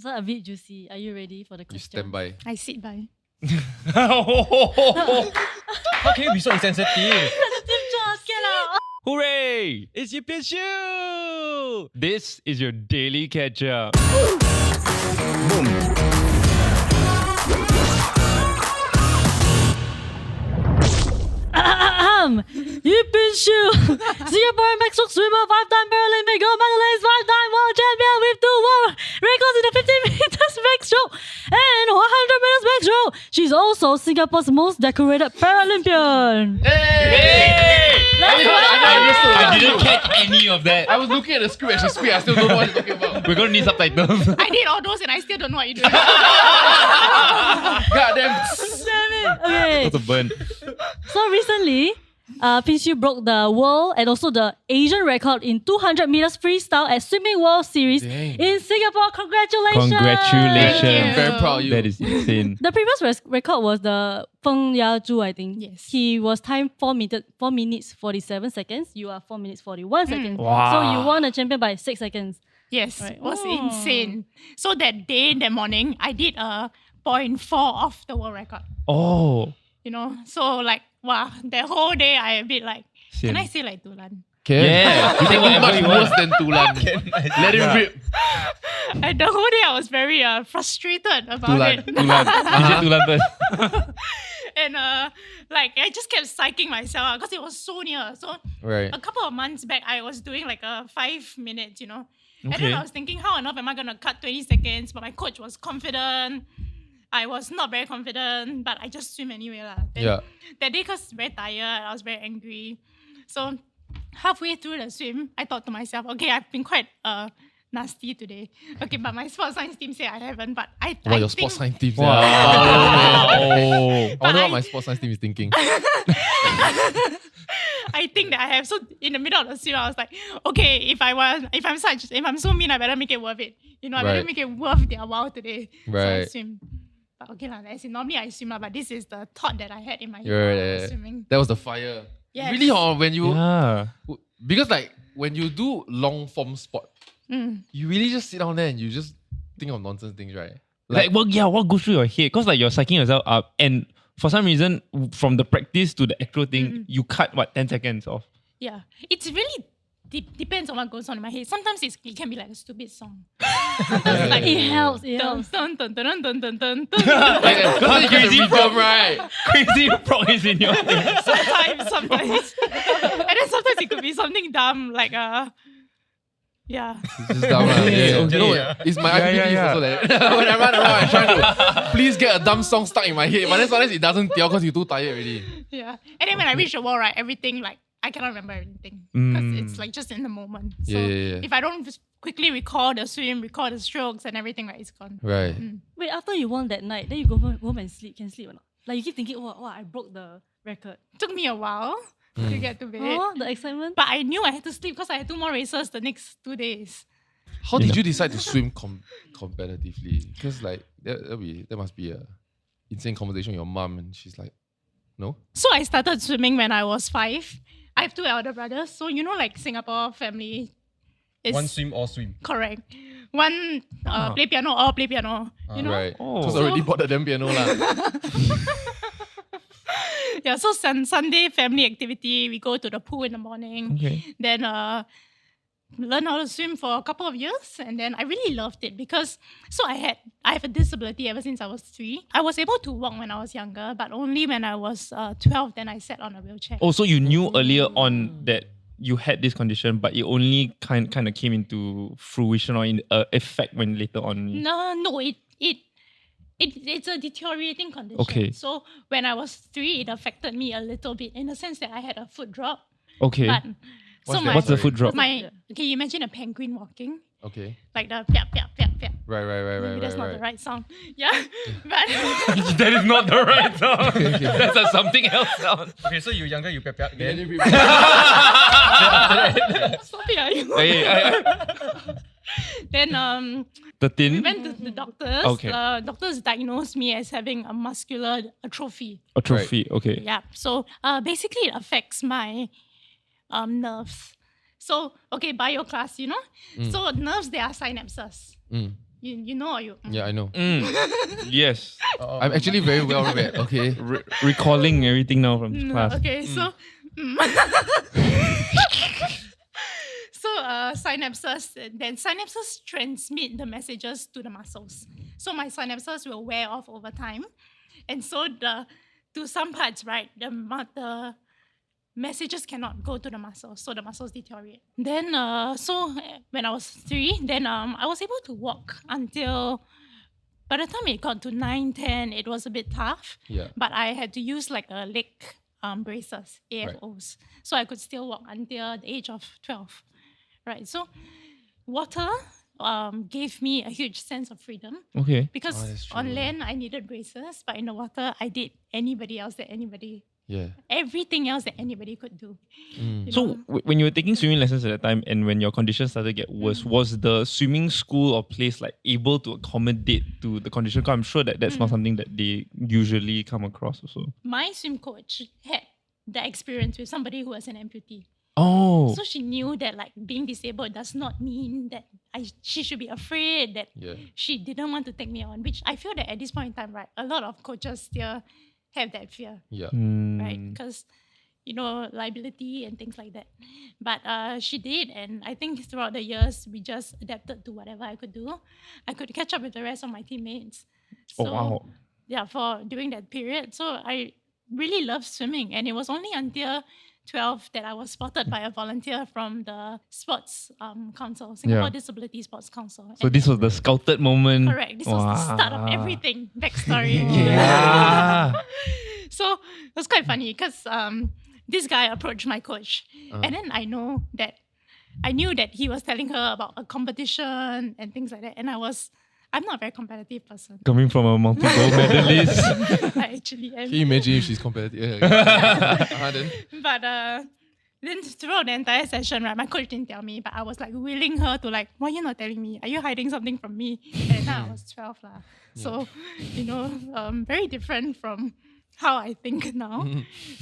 So a bit juicy. Are you ready for the You question? stand by. I sit by. How can you be so insensitive? Hooray! It's Yip Pin Xiu! This is your daily Ketchup. Boom! Yip Pin Xiu, Singaporean backstroke swimmer, 5-time Paralympic gold medalist, 5-time world champion with 2 world records in the 50 meters backstroke and 100 meters backstroke. She's also Singapore's most decorated Paralympian. Hey! I didn't catch any of that. I was looking at the script and she speak. I still don't know what you're talking about. We're gonna need subtitles. I did all those and I still don't know what you're doing. God damn. Damn it. Okay. That's a burn. So recently, Pin Xiu broke the world and also the Asian record in 200 meters freestyle at Swimming World Series in Singapore. Congratulations! Congratulations. Thank you. I'm very proud of you. That is insane. The previous record was the Feng Yaju, I think. Yes. He was timed 4 minutes 47 seconds. You are 4 minutes 41 seconds. Wow. So you won the champion by 6 seconds. Yes, Right. it was Oh. insane. So that day, that morning, I did a 0.4 off the world record. Oh. You know, so like, wow, that whole day I a bit like, Sian. can I say like Tulan? Can. Yeah. You say whatever Much you worse want. than Tulan. Let him rip. And the whole day I was very frustrated about Tulan. it. Tulan. You said Tulan first. And like I just kept psyching myself out because it was so near. So Right. a couple of months back, I was doing like a 5 minutes, you know. And Okay. then I was thinking, how on earth am I going to cut 20 seconds? But my coach was confident. I was not very confident, but I just swim anyway. Then Yeah. that day, because very tired, I was very angry. So halfway through the swim, I thought to myself, okay, I've been quite nasty today. Okay, but my sports science team say I haven't, but I Wow, your think, sports science team. Wow. I wonder I- what my sports science team is thinking. I think that I have. So in the middle of the swim, I was like, okay, if I'm so mean, I better make it worth it. You know, I better Right. make it worth their while today. So I Right. swim. But okay, as in normally I swim, but this is the thought that I had in my head Yeah, while I yeah, was yeah. swimming. That was the fire. Yes. Really, when you Yeah. because like when you do long form sport, Mm. you really just sit down there and you just think of nonsense things, right? Like, what goes through your head? Because like you're psyching yourself up, and for some reason, from the practice to the actual thing, you cut 10 seconds off. Yeah, it's really depends on what goes on in my head. Sometimes it can be like a stupid song. Like, it helps. It Dun, helps. dun, dun, dun, dun, dun, dun, dun. Because Crazy rhythm, right? Crazy frog is in your head. sometimes. And then sometimes it could be something dumb, like yeah. It's just dumb, right? Okay. You know, it's my IPP Yeah, yeah. also that when I run around, I'm trying to please get a dumb song stuck in my head, but then sometimes it doesn't tell because you're too tired already. Yeah. And then when I reach the wall, right, everything like I cannot remember everything. Because it's like just in the moment. So Yeah. if I don't just quickly recall the swim, recall the strokes and everything, right, it's gone. Right. Wait, after you won that night, then you go home and sleep. Can sleep or not? Like you keep thinking, oh, I broke the record. Took me a while to get to bed. Oh, the excitement. But I knew I had to sleep because I had 2 more races the next 2 days. How did you decide to swim competitively? Because like that must be a insane conversation with your mom, and she's like, no. So I started swimming when I was 5. I have 2 elder brothers. So you know like Singapore family is One swim or swim. correct. One play piano, all play piano. You know? Right. Oh. Because already bought the damn piano lah. Yeah, so Sunday family activity, we go to the pool in the morning. Okay. Then learn how to swim for a couple of years, and then I really loved it because I have a disability ever since I was 3. I was able to walk when I was younger, but only when I was 12 then I sat on a wheelchair. Oh, so you knew earlier on that you had this condition, but it only kind of came into fruition or in effect when later on. No, it's a deteriorating condition. Okay. So when I was 3, it affected me a little bit in the sense that I had a foot drop. Okay. But What's the foot drop? Okay, you imagine a penguin walking Okay. like the piap piap piap piap. Right. Maybe that's not the right sound. Yeah, but That is not the right sound. That's a something else sound. Okay, so you younger, you pep then. stop it, are you? Then The we thin went to the doctors. Okay. Doctors diagnosed me as having a muscular atrophy. atrophy. Okay. Yeah. So basically it affects my nerves. So okay, bio class, you know. So nerves, they are synapses. You know or you? Yeah, I know. Yes. I'm actually very well read. Okay. Recalling everything now from class. Okay, so synapses, then synapses transmit the messages to the muscles. So my synapses will wear off over time, and so to some parts, right, the messages cannot go to the muscles, so the muscles deteriorate. Then when I was 3, then I was able to walk until. By the time it got to 9, 10, it was a bit tough. Yeah. But I had to use like a leg braces, AFOs. So I could still walk until the age of 12. Right. So water gave me a huge sense of freedom. Okay. Because that's true. on land, I needed braces. But in the water, I did everything else that anybody could do. You So know? when you were taking swimming lessons at that time and when your conditions started to get worse, was the swimming school or place like able to accommodate to the condition? 'Cause I'm sure that that's not something that they usually come across also. My swim coach had the experience with somebody who was an amputee. Oh. So she knew that like being disabled does not mean that she should be afraid that she didn't want to take me on, which I feel that at this point in time, right, a lot of coaches still have that fear, Yeah. right? Because, liability and things like that. But she did, and I think throughout the years, we just adapted to whatever I could do. I could catch up with the rest of my teammates. So, Oh, wow. yeah, during that period. So I really loved swimming, and it was only until 12 that I was spotted by a volunteer from the Sports Council, Singapore Disability Sports Council. So this was the scouted moment. Correct. This was the start of everything. Backstory. Yeah. So it was quite funny because this guy approached my coach, and then I knew that he was telling her about a competition and things like that, and I'm not a very competitive person. Coming from a multi-gold medalist. I actually am. Can you imagine if she's competitive? Then? But then throughout the entire session, right, my coach didn't tell me, but I was like willing her to like, why are you not telling me? Are you hiding something from me? And now I was 12 lah. So, very different from how I think now.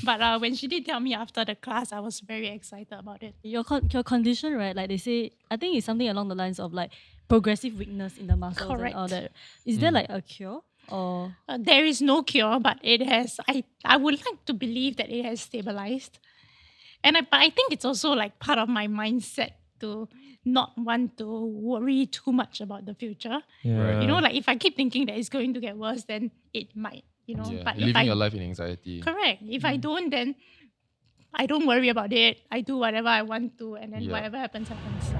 But when she did tell me after the class, I was very excited about it. Your condition, right? Like they say, I think it's something along the lines of like progressive weakness in the muscles Correct. and all that. Is there like a cure or? There is no cure, but it has. I would like to believe that it has stabilized, but I think it's also like part of my mindset to not want to worry too much about the future. Yeah. Like if I keep thinking that it's going to get worse, then it might. But if Living your life in anxiety. correct. If I don't, then I don't worry about it. I do whatever I want to, and then whatever happens, happens.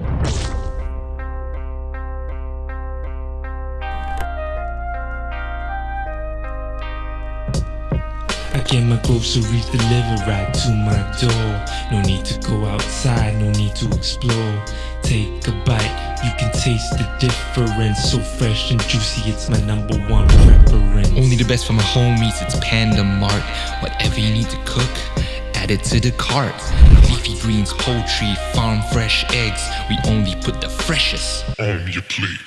I get my groceries delivered right to my door. No need to go outside, no need to explore. Take a bite, you can taste the difference. So fresh and juicy, it's my number one preference. Only the best for my homies, it's Panda Mart. Whatever you need to cook, add it to the cart. Leafy greens, poultry, farm fresh eggs. We only put the freshest on your plate.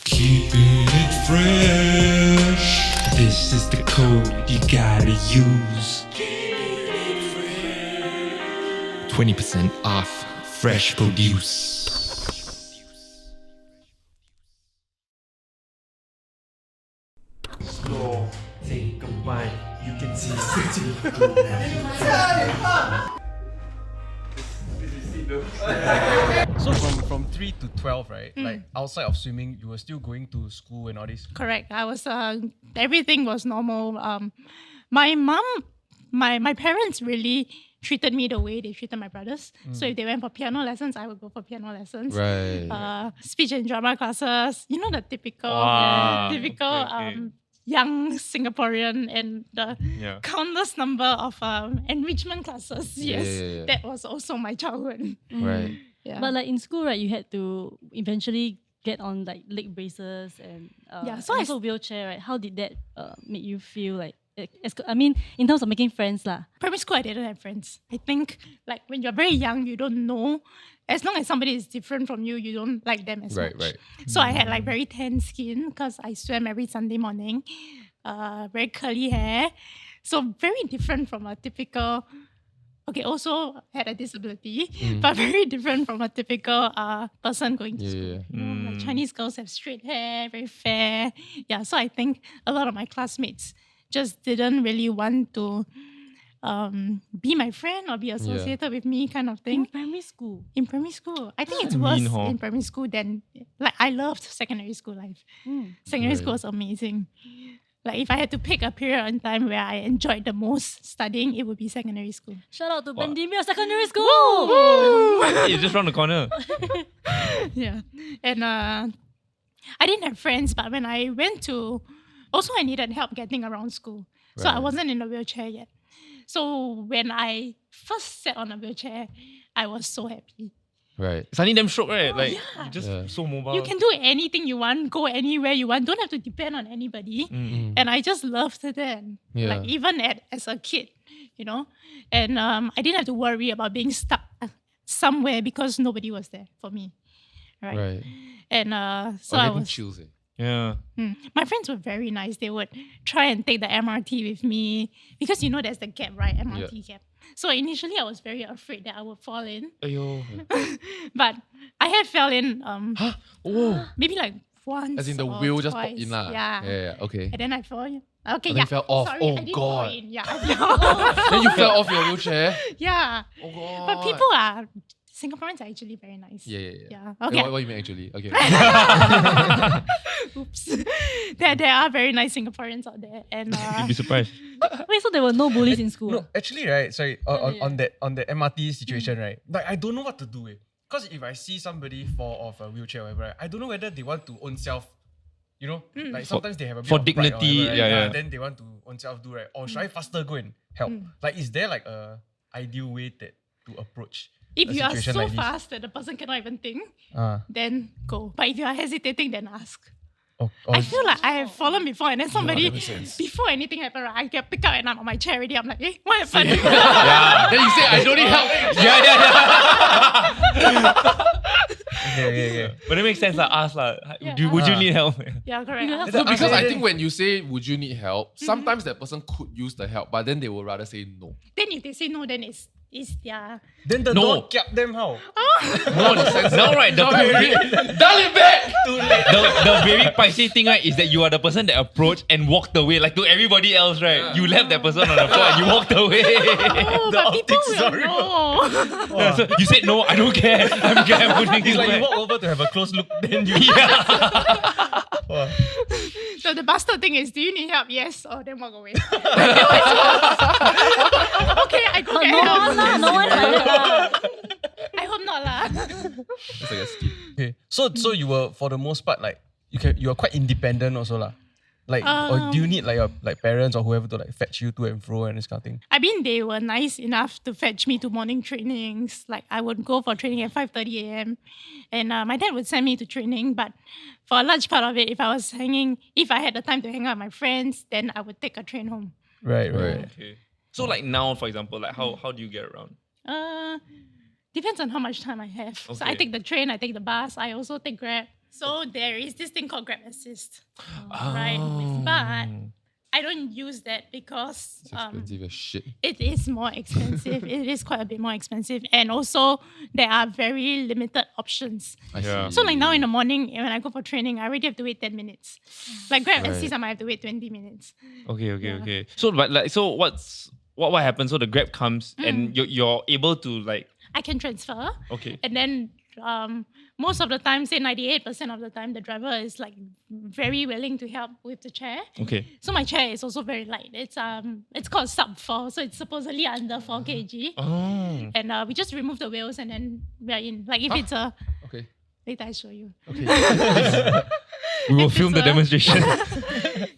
Keeping it fresh. This is the code you gotta use. 20% off fresh produce. Slow, take a bite. You can see city. So from 3 to 12, right? Like outside of swimming, you were still going to school and all this. Correct. I was. Everything was normal. My mom, my parents really treated me the way they treated my brothers. So if they went for piano lessons, I would go for piano lessons. Right. Speech and drama classes. The typical, Okay. young Singaporean and the Yeah. countless number of enrichment classes. Yes, Yeah. that was also my childhood. Right. Yeah. But like in school, right, you had to eventually get on like leg braces and so and I also wheelchair, right? How did that make you feel like? In terms of making friends, lah. Primary school, I didn't have friends. I think like when you're very young, you don't know. As long as somebody is different from you, you don't like them as much. Right. So I had like very tan skin because I swam every Sunday morning. Very curly hair. So very different from a typical. Okay, also had a disability, but very different from a typical person going to school. Yeah. Like Chinese girls have straight hair, very fair. Yeah, so I think a lot of my classmates just didn't really want to be my friend or be associated with me kind of thing. Primary school. In primary school. I think it's Mean, worse hor. in primary school than, like, I loved secondary school life. Secondary school was amazing. Like, if I had to pick a period in time where I enjoyed the most studying, it would be secondary school. Shout out to Bendemeer Secondary School. It's just around the corner. Yeah. And I didn't have friends, but when I went to, also I needed help getting around school. So I Right. wasn't in a wheelchair yet. So when I first sat on a wheelchair, I was so happy. Right. Suddenly damn shook, right? Like, yeah. you just Yeah. so mobile. You can do anything you want, go anywhere you want, don't have to depend on anybody. And I just loved that. Yeah. Like even as a kid, you know. And I didn't have to worry about being stuck somewhere because nobody was there for me. Right. Right. And so Oh, I getting was chills. Yeah. my friends were very nice. They would try and take the MRT with me because you know there's the gap, right? MRT gap. So initially I was very afraid that I would fall in. Ayo. But I had fell in Oh. maybe like once. As in the or wheel just twice. popped in lah. Yeah. Yeah. Okay. And then I fell in. Okay, Oh, then yeah. you fell off. Sorry, Oh, I didn't God. fall in. Yeah, I fell. Then you fell off your wheelchair. Yeah. Oh god. But people are Singaporeans are actually very nice. Yeah. Yeah. Wait, Okay. what you mean actually? Okay. Oops. there are very nice Singaporeans out there. And You'd be surprised. Wait, so there were no bullies in school? No, actually, right. Sorry, on the MRT situation, right. Like I don't know what to do. Because if I see somebody fall off a wheelchair, or whatever, right, I don't know whether they want to own self. You know, like sometimes they have a bit for of pride or dignity, whatever, right? yeah. Then they want to own self do, right? Or should I faster go and help? Like, is there like a ideal way to approach? if a you are situation so like this? fast that the person cannot even think, Ah. then go. But if you are hesitating, then ask. Oh, I feel like I have fallen before, and then somebody, that makes sense. before anything happened, right, I get picked up and I'm on my chair already. I'm like, what happened? Then you say I don't need help. okay. But it makes sense, like, ask, like, Yeah. would you need help? Yeah, correct. Yeah. No, because I think when you say would you need help, sometimes that person could use the help, but then they will rather say no. Then if they say no, then it's their... Then the No. door kiap them how? No, now, right, the very, Dial it back. the very pricey thing, right, is that you are the person that approached and walked away. Like to everybody else, right? You left that person on the floor and you walked away. Oh, but people optics, will sorry. know. Yeah, so you said no, I don't care. I'm putting this It's like you back. walk over to have a close look, then you. Wow. So the bastard thing is, do you need help? Yes. Oh, then walk away. Okay, I go get No help. one lah, no one like that lah. I hope not lah. It's like a skip. Okay, so you were for the most part like you are quite independent also lah. Like, or do you need like your parents or whoever to like fetch you to and fro and this kind of thing? I mean, they were nice enough to fetch me to morning trainings. Like, I would go for training at 5:30 a.m. And my dad would send me to training. But for a large part of it, if I had the time to hang out with my friends, then I would take a train home. Right. Okay. So like now, for example, like how do you get around? Depends on how much time I have. So I Okay. take the train, I take the bus, I also take Grab. So there is this thing called Grab Assist. Right? But I don't use that because It's expensive as shit. it is more expensive. It is quite a bit more expensive. And also, there are very limited options. I Yeah. see. So like now in the morning, when I go for training, I already have to wait 10 minutes. Like Grab Right. Assist, I might have to wait 20 minutes. Okay. So but like what happens? So the Grab comes and you're able to like I can transfer. okay. And then most of the time, say 98% of the time, the driver is like very willing to help with the chair. Okay. So my chair is also very light. It's called sub 4, so it's supposedly under 4 kg. Oh. And we just remove the wheels and then we're in. Like if it's a, Okay. later I show you. We will If film the it's a- demonstration.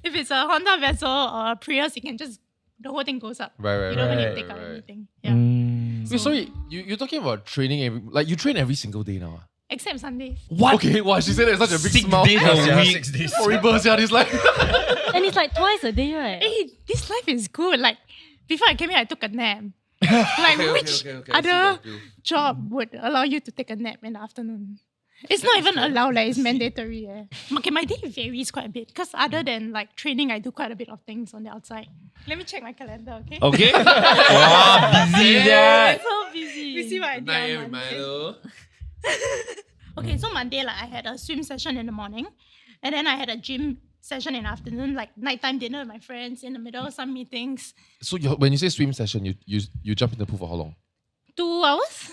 If it's a Honda Vessel or a Prius, you can just, the whole thing goes up. Right. You don't even need to take out anything. Yeah. Wait, sorry, you're talking about training you train every single day now. Except Sundays. What? Okay, wow, she said that with such a big 6 smile. days a Yeah, week. 6 days. Horrible, yeah, this like. And it's like twice a day, right? Hey, this life is good. Like, before I came here, I took a nap. Like, which I see other that too. job would allow you to take a nap in the afternoon? It's not even allowed, like, it's mandatory. Okay, my day varies quite a bit because other than like training, I do quite a bit of things on the outside. Let me check my calendar, okay? Okay. Wow, busy that. So busy. You see what I did Night, on Monday? Milo. Okay, so Monday, like I had a swim session in the morning, and then I had a gym session in the afternoon, like nighttime dinner with my friends, in the middle of some meetings. So when you say swim session, you jump in the pool for how long? 2 hours?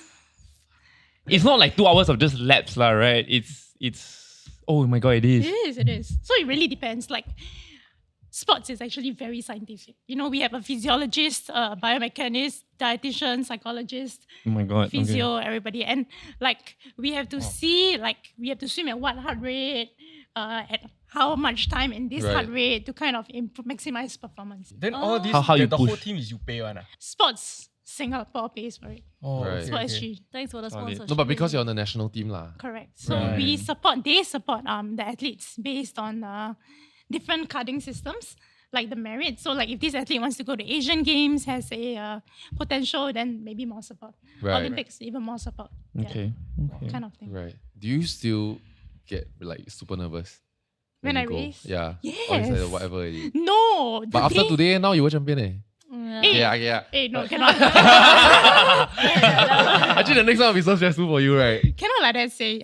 It's not like 2 hours of just laps, lah, right? It's oh my god, it is. It is. So it really depends. Like, sports is actually very scientific. You know, we have a physiologist, a biomechanist, dietitian, psychologist, Oh my god. physio, everybody. And like, we have to see, like, we have to swim at what heart rate, at how much time in this Right. heart rate to kind of maximize performance. Then all this, How you the whole push? team is you pay one. Sports, Singapore pays for it. Oh, Right. Sport SG. Thanks for the Solid. sponsorship. No, but because you're on the national team lah. Correct. So Right. they support the athletes based on different carding systems, like the merit. So like if this athlete wants to go to Asian Games, has a potential, then maybe more support. Right. Olympics, even more support. Yeah, Okay. kind of thing. Right. Do you still get like super nervous When you I go? race? Yeah. Or it's Yes. like whatever it is. No. But after today, now you were champion eh? Hey, Yeah. hey, no, cannot. Actually, the next one will be so stressful for you, right? Cannot like that say.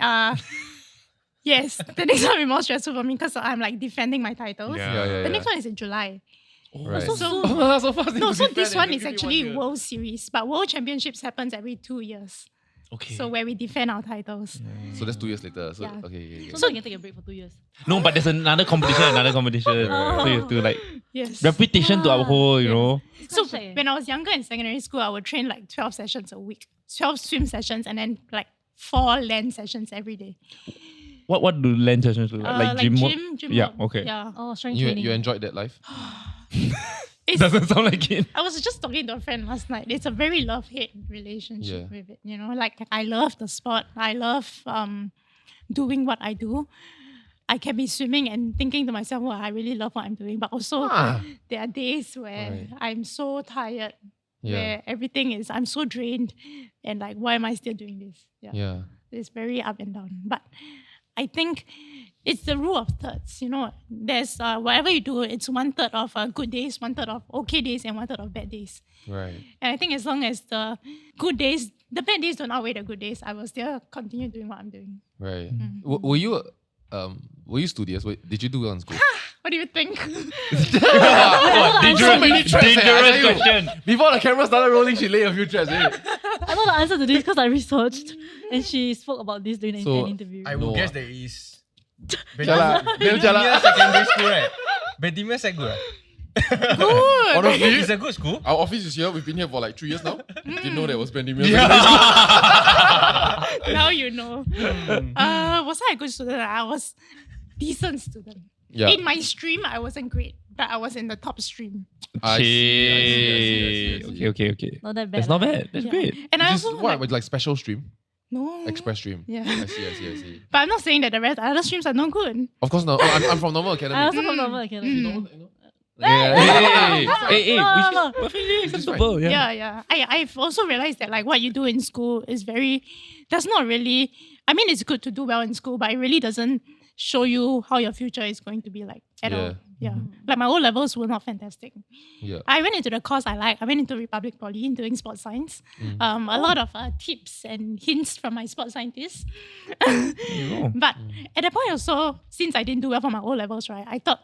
Yes, the next one will be more stressful for me because I'm like defending my titles. Yeah. The next one is in July. Right. So so fast. no, so this one is actually World Series, but World Championships happens every 2 years. Okay. So where we defend our titles. So that's 2 years later. So Yeah. okay. So you can take a break for 2 years. No, but there's another competition. So you have to like Yes. reputation to uphold, you know. So Quite shy. when I was younger in secondary school, I would train like 12 sessions a week, 12 swim sessions, and then like 4 land sessions every day. What do land sessions do? Like gym work? Gym Yeah, work. okay. Yeah. Oh, strength You training. enjoyed that life? It's, Doesn't sound like it. I was just talking to a friend last night. It's a very love-hate relationship Yeah. with it. You know, like I love the sport. I love doing what I do. I can be swimming and thinking to myself, well, I really love what I'm doing. But also there are days where Right. I'm so tired, Yeah. where everything is, I'm so drained. And like, why am I still doing this? Yeah. It's very up and down. But I think it's the rule of thirds. You know, there's whatever you do, it's 1/3 of good days, 1/3 of okay days, and 1/3 of bad days. Right. And I think as long as the good days, the bad days don't outweigh the good days, I will still continue doing what I'm doing. Right. Mm-hmm. Were you studious? Did you do well in school? What do you think? Dangerous question. Before the camera started rolling, she laid a few traps. I know the answer to this because I researched and she spoke about this during So, an interview. I would No, guess ah. that is Jalan. Bendemeer Secondary School, right? Bendemeer Sec good. Good. Honestly, It's a good school. our office is here. We've been here for like 3 years now. Didn't know there was Bendemeer. Now you know. Was I a good student? I was decent student. Yeah. In my stream, I wasn't great, but I was in the top stream. I see. Okay. Not that bad. That's not lah. bad. That's Yeah. great. And I Just also what? Like special stream? no. Express stream? Yeah. I see. But I'm not saying that the rest other streams are not good. Of course not. Oh, I'm from normal academy. I also from normal academy. You know? Hey, No. perfectly Which is acceptable. Yeah. I've also realized that like what you do in school is that's not really, I mean, it's good to do well in school, but it really doesn't show you how your future is going to be like at all. Yeah. Like my O-levels were not fantastic. Yeah. I went into the course I like. I went into Republic Poly doing sports science. A lot of tips and hints from my sports scientists. But at that point also, since I didn't do well for my O-levels, right, I thought,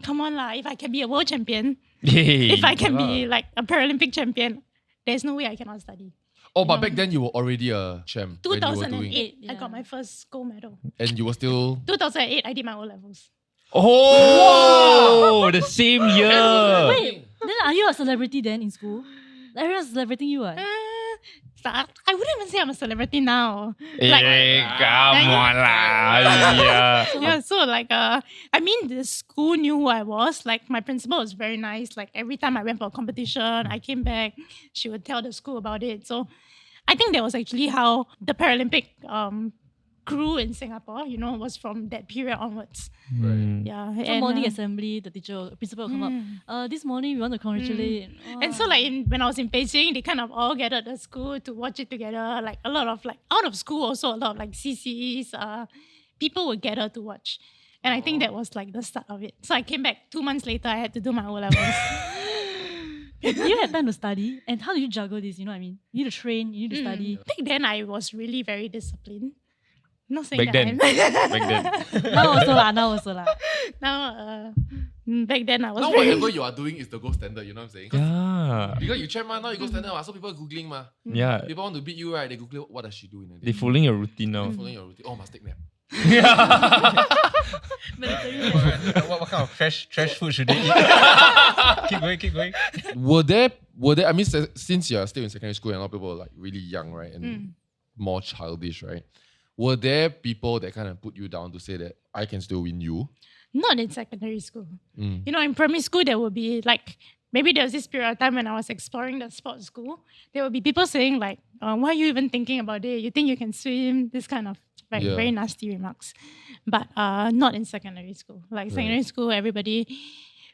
come on lah, if I can be a world champion, if I can be like a Paralympic champion, there's no way I cannot study. Oh, but back then you were already a champ. when you were 2008, doing, I got my first gold medal. and you were still. 2008, I did my O-levels. Oh, the same year. Wait, then are you a celebrity then in school? Everyone's celebrating you, right? I wouldn't even say I'm a celebrity now. Hey, come on lah. Yeah. Yeah, so like I mean the school knew who I was. Like my principal was very nice. Like every time I went for a competition, I came back, she would tell the school about it. So I think that was actually how the Paralympic grew in Singapore, was from that period onwards. Right. Yeah. So morning assembly, the principal will come up. This morning we want to congratulate. And so like when I was in Beijing, they kind of all gathered at school to watch it together. Like a lot of like out of school also a lot of like CCs, people would gather to watch. And I think that was like the start of it. So I came back 2 months later, I had to do my O-levels. You had time to study, and how do you juggle this? You know what I mean? You need to train, you need to study. I think then I was really very disciplined. Not saying Back that then. I'm- Back then. Now also lah. Now, back then I was Now very... whatever you are doing is the gold standard, you know what I'm saying? 'Cause Yeah. Because you check now you gold standard, so people are Googling Yeah. People want to beat you, right? They Google what does she do in a day. They're following your routine now. Following your routine. Oh, must take nap. What kind of trash food should they eat? keep going. Were there? I mean, since you're still in secondary school and a lot of people are like really young, right, and more childish, right? Were there people that kind of put you down to say that I can still win you? Not in secondary school. You know, in primary school, there would be like, maybe there was this period of time when I was exploring the sports school. There would be people saying like, why are you even thinking about it? You think you can swim? This kind of like very nasty remarks. But not in secondary school. Like secondary school, everybody,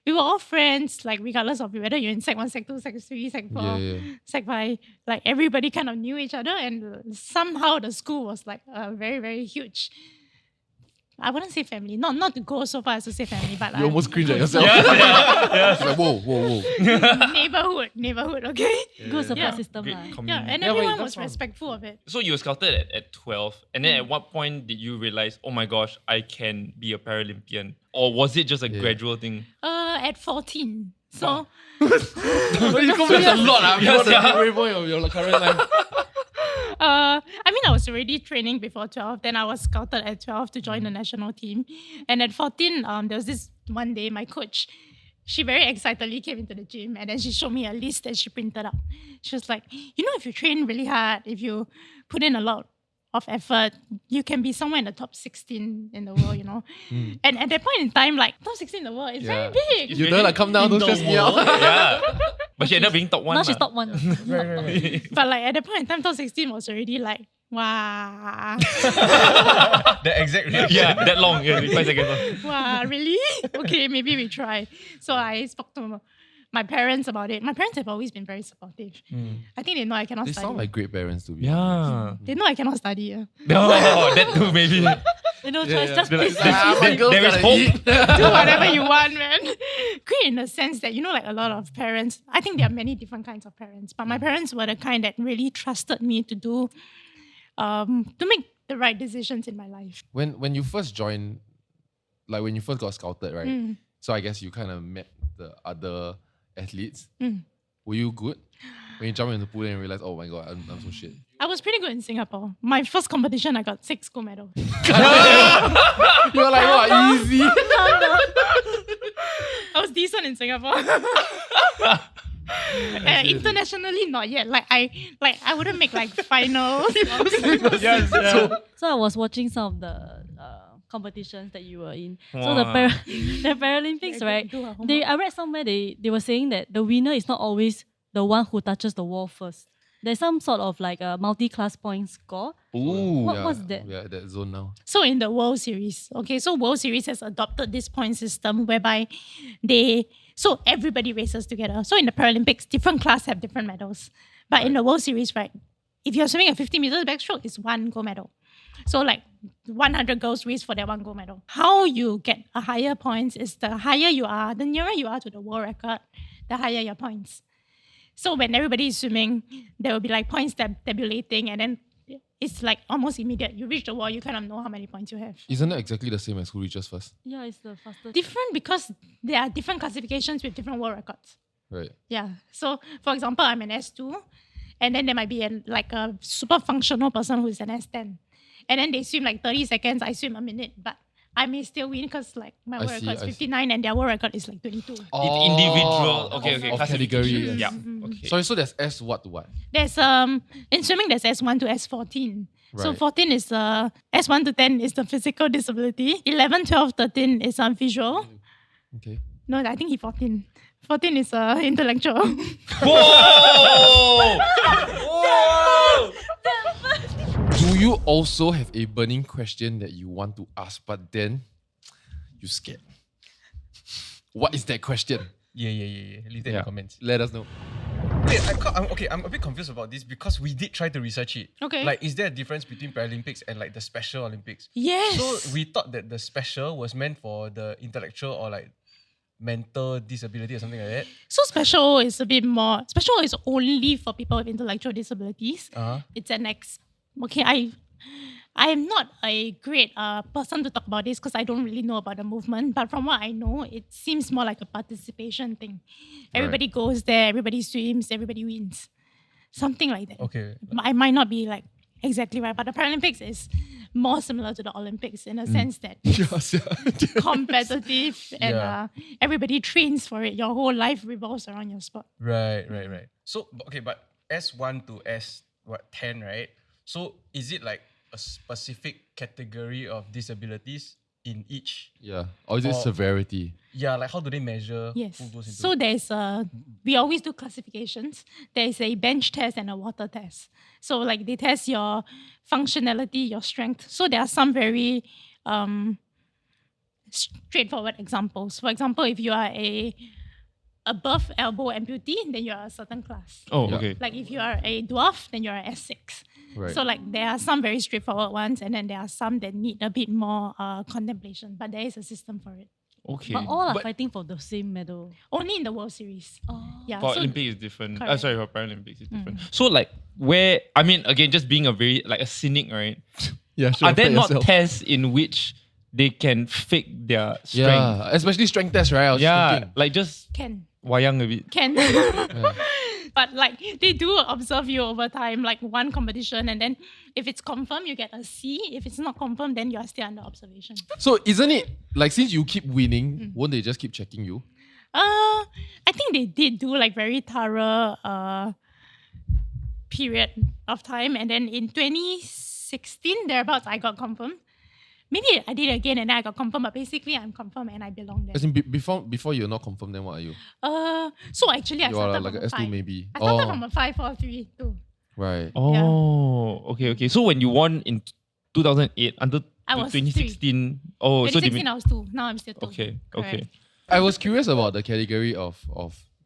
we were all friends, like regardless of whether you're in Sec 1, Sec 2, Sec 3, Sec 4, Sec 5, like everybody kind of knew each other, and somehow the school was like a very, very huge, I wouldn't say family, not to go so far as to say family, but You almost cringe at yourself. It's like, whoa. neighborhood, okay? Good support Yeah. system Great lah. Yeah, community. and Yeah, but everyone that's was fine. respectful of it. So you were scouted at 12, and then at what point did you realize, oh my gosh, I can be a Paralympian? Or was it just a gradual thing? At 14. So But you confess a lot, before the midway point of your current life. I mean, I was already training before 12. Then I was scouted at 12 to join the national team. And at 14, there was this one day, my coach, she very excitedly came into the gym and then she showed me a list that she printed out. She was like, you know, if you train really hard, if you put in a lot of effort, you can be somewhere in the top 16 in the world, you know. And at that point in time, like, top 16 in the world is very big. You don't like come down, don't stress me out. Yeah. But she ended up being top 1. Now she's top 1. Right. But like at that point in time, top 16 was already like, wow. The exact reaction. Yeah, that long. Yeah, 5 seconds long. Wow, really? Okay, maybe we try. So I spoke to my parents about it. My parents have always been very supportive. I think they know I cannot They study. sound like great parents to be. Yeah. They know I cannot study. Yeah. No, that too, maybe. You know, choice, just They're like, please. My girl's there is gotta hope. eat. Do whatever you want, man. Great in the sense that, you know, like a lot of parents, I think there are many different kinds of parents, but my parents were the kind that really trusted me to do, to make the right decisions in my life. When you first joined, like when you first got scouted, right? So I guess you kind of met the other athletes. Were you good? When you jump in the pool and you realize, oh my god, I'm so shit. I was pretty good in Singapore. My first competition, I got 6 gold medals. You're like, what, easy? I was decent in Singapore. Internationally, not yet. Like I wouldn't make like finals. Yes, yeah. So I was watching some of the competitions that you were in. So Wow. the Paralympics, right? Do our homework. I read somewhere they were saying that the winner is not always the one who touches the wall first. There's some sort of like a multi-class point score. Ooh. What's that? We are at that zone now. So in the World Series, okay, so World Series has adopted this point system whereby so everybody races together. So in the Paralympics, different class have different medals. But in the World Series, right, if you're swimming a 50 meters backstroke, it's 1 gold medal. So like 100 girls race for that 1 gold medal. How you get a higher points is the higher you are, the nearer you are to the world record, the higher your points. So when everybody is swimming, there will be like points tabulating, and then it's like almost immediate. You reach the wall, you kind of know how many points you have. Isn't it exactly the same as who reaches first? Yeah, it's the fastest. Different because there are different classifications with different world records. Right. Yeah. So for example, I'm an S2, and then there might be like a super functional person who's an S10. And then they swim like 30 seconds, I swim a minute, but I may still win because like my world record is 59 and their world record is like 22. Individual. Okay. Of category. Classification. Yes. Yeah. Okay. Sorry, so there's S what to what? There's in swimming there's S1 to S14. So Right. 14 is S1 to 10 is the physical disability. 11, 12, 13 is visual. Okay. No, I think 14. 14 is intellectual. Whoa! Do you also have a burning question that you want to ask, but then you scared? What is that question? Yeah. Leave that in the comments. Let us know. Wait, I'm a bit confused about this because we did try to research it. Okay. Like, is there a difference between Paralympics and like the Special Olympics? Yes. So we thought that the Special was meant for the intellectual or like mental disability or something like that. So special is a bit more. Special is only for people with intellectual disabilities. Uh-huh. It's an okay. I am not a great person to talk about this because I don't really know about the movement. But from what I know, it seems more like a participation thing. Everybody goes there, everybody swims, everybody wins. Something like that. Okay. I might not be like exactly right, but the Paralympics is more similar to the Olympics in a sense that it's competitive and everybody trains for it. Your whole life revolves around your sport. Right. So, okay, but S1 to S10, right? So, is it like a specific category of disabilities in each? Yeah. Or is it severity? Yeah, like how do they measure Yes. who goes into So there's we always do classifications. There's a bench test and a water test. So like they test your functionality, your strength. So there are some very straightforward examples. For example, if you are a above elbow amputee, then you are a certain class. Oh, Yeah. okay. Like if you are a dwarf, then you're a S6. Right. So like there are some very straightforward ones, and then there are some that need a bit more contemplation. But there is a system for it. Okay. But all are fighting for the same medal. Only in the World Series. Yeah. For so- Olympics is different. Correct. Sorry, for Paralympics is different. So like where I mean again, just being a cynic, right? Yeah, sure. Are there bet not yourself. tests in which they can fake their strength? Yeah, especially strength test, right? I was Yeah, thinking. like just Can. wayang a bit. Can. But like they do observe you over time, like one competition, and then if it's confirmed, you get a C. If it's not confirmed, then you are still under observation. So isn't it like since you keep winning, won't they just keep checking you? I think they did do like very thorough period of time, and then in 2016 thereabouts, I got confirmed. Maybe I did it again and then I got confirmed, but basically I'm confirmed and I belong there. As in before you're not confirmed, then what are you? So actually I You are started like from a a S2 5. maybe. I started from a 5-4-3 too. Right. Oh, okay. So when you won in 2008 until I was 2016, oh, so they 2016 I was 2. Now I'm still 2. okay. Correct. I was curious about the category of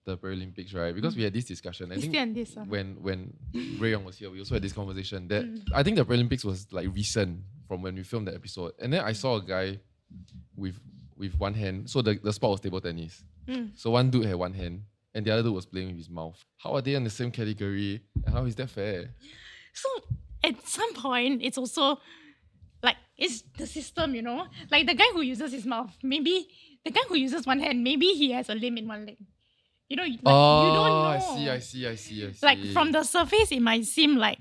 the Paralympics, right? Because we had this discussion. I It's think still in this. when Ray Yong was here, we also had this conversation that I think the Paralympics was like recent from when we filmed the episode. And then I saw a guy with one hand. So the sport was table tennis. So one dude had one hand and the other dude was playing with his mouth. How are they in the same category? And how is that fair? So at some point, it's also like, it's the system, you know? Like the guy who uses his mouth, maybe the guy who uses one hand, maybe he has a limb in one leg. You know, like, you don't know. I see. Like from the surface, it might seem like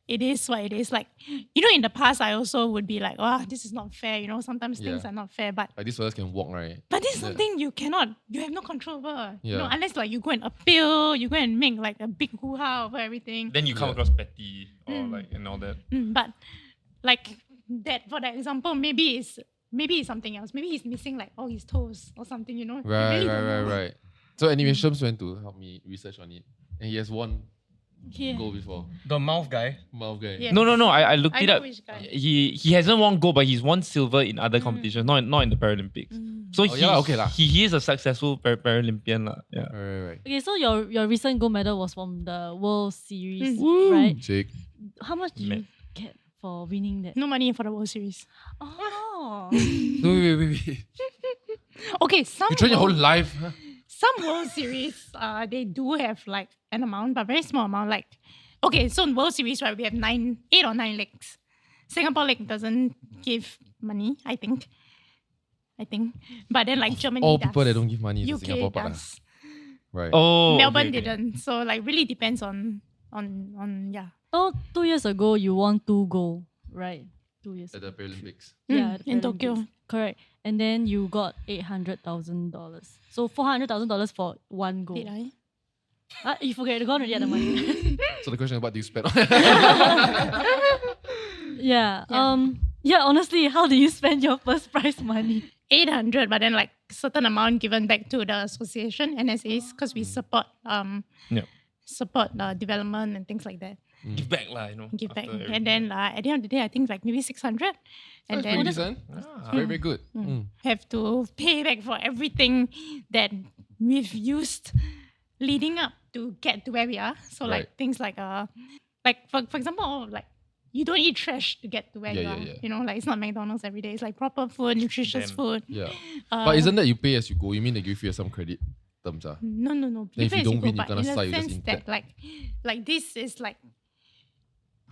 it is what it is. Like, you know, in the past, I also would be like, oh, this is not fair. You know, sometimes things are not fair. But Like these fellas can walk, right? this is something you have no control over. You know, Yeah. unless like you go and appeal, you go and make like a big hoo-ha over everything. then you come across petty or like and all that. But like that, for that example, maybe it's something else. Maybe he's missing like all his toes or something, you know? You really don't know. Right. So anyway, Shams went to help me research on it. And he has won Yeah. gold before. the mouth guy. Mouth guy. Yeah. No. I looked I it know up. which guy. He hasn't won gold, but he's won silver in other competitions, not in the Paralympics. So Oh, yeah, okay lah. he is a successful Paralympian lah. Yeah. Right. Okay, so your recent gold medal was from the World Series, Mm. right? Jake. How much did you get for winning that? No money for the World Series. Oh. No, wait. Okay, You train your whole life, huh? some World Series, they do have like an amount, but very small amount. Like, okay, so in World Series, right, we have 8 or 9 legs. Singapore leg doesn't give money, I think. But then like Germany All does. people that don't give money is the UK Singapore part. does. Right. Oh, Melbourne okay. didn't. So like really depends on yeah. So 2 years ago, you won 2 gold, right? 2 years At the Paralympics. Yeah, the in Paralympics. Tokyo. Correct. And then you got $800,000. So $400,000 for 1 gold. Did I? You forget, you gone already at the money. So the question is, what do you spend on? Yeah. Honestly, how do you spend your first prize money? 800, but then like certain amount given back to the association, NSAs, because we support development and things like that. Give back lah, you know. Give back. after everything. And then at the end of the day, I think like maybe 600. And That's then pretty decent. That's very, very good. have to pay back for everything that we've used leading up to get to where we are. So Right. like things like for example, like you don't eat trash to get to where you Yeah, are. yeah. You know, like it's not McDonald's every day. It's like proper food, nutritious Damn. food. Yeah. But isn't that you pay as you go? You mean they give you some credit terms? No. Then if People you don't as win, go, you but kena in start, a you just sense in that debt. like this is like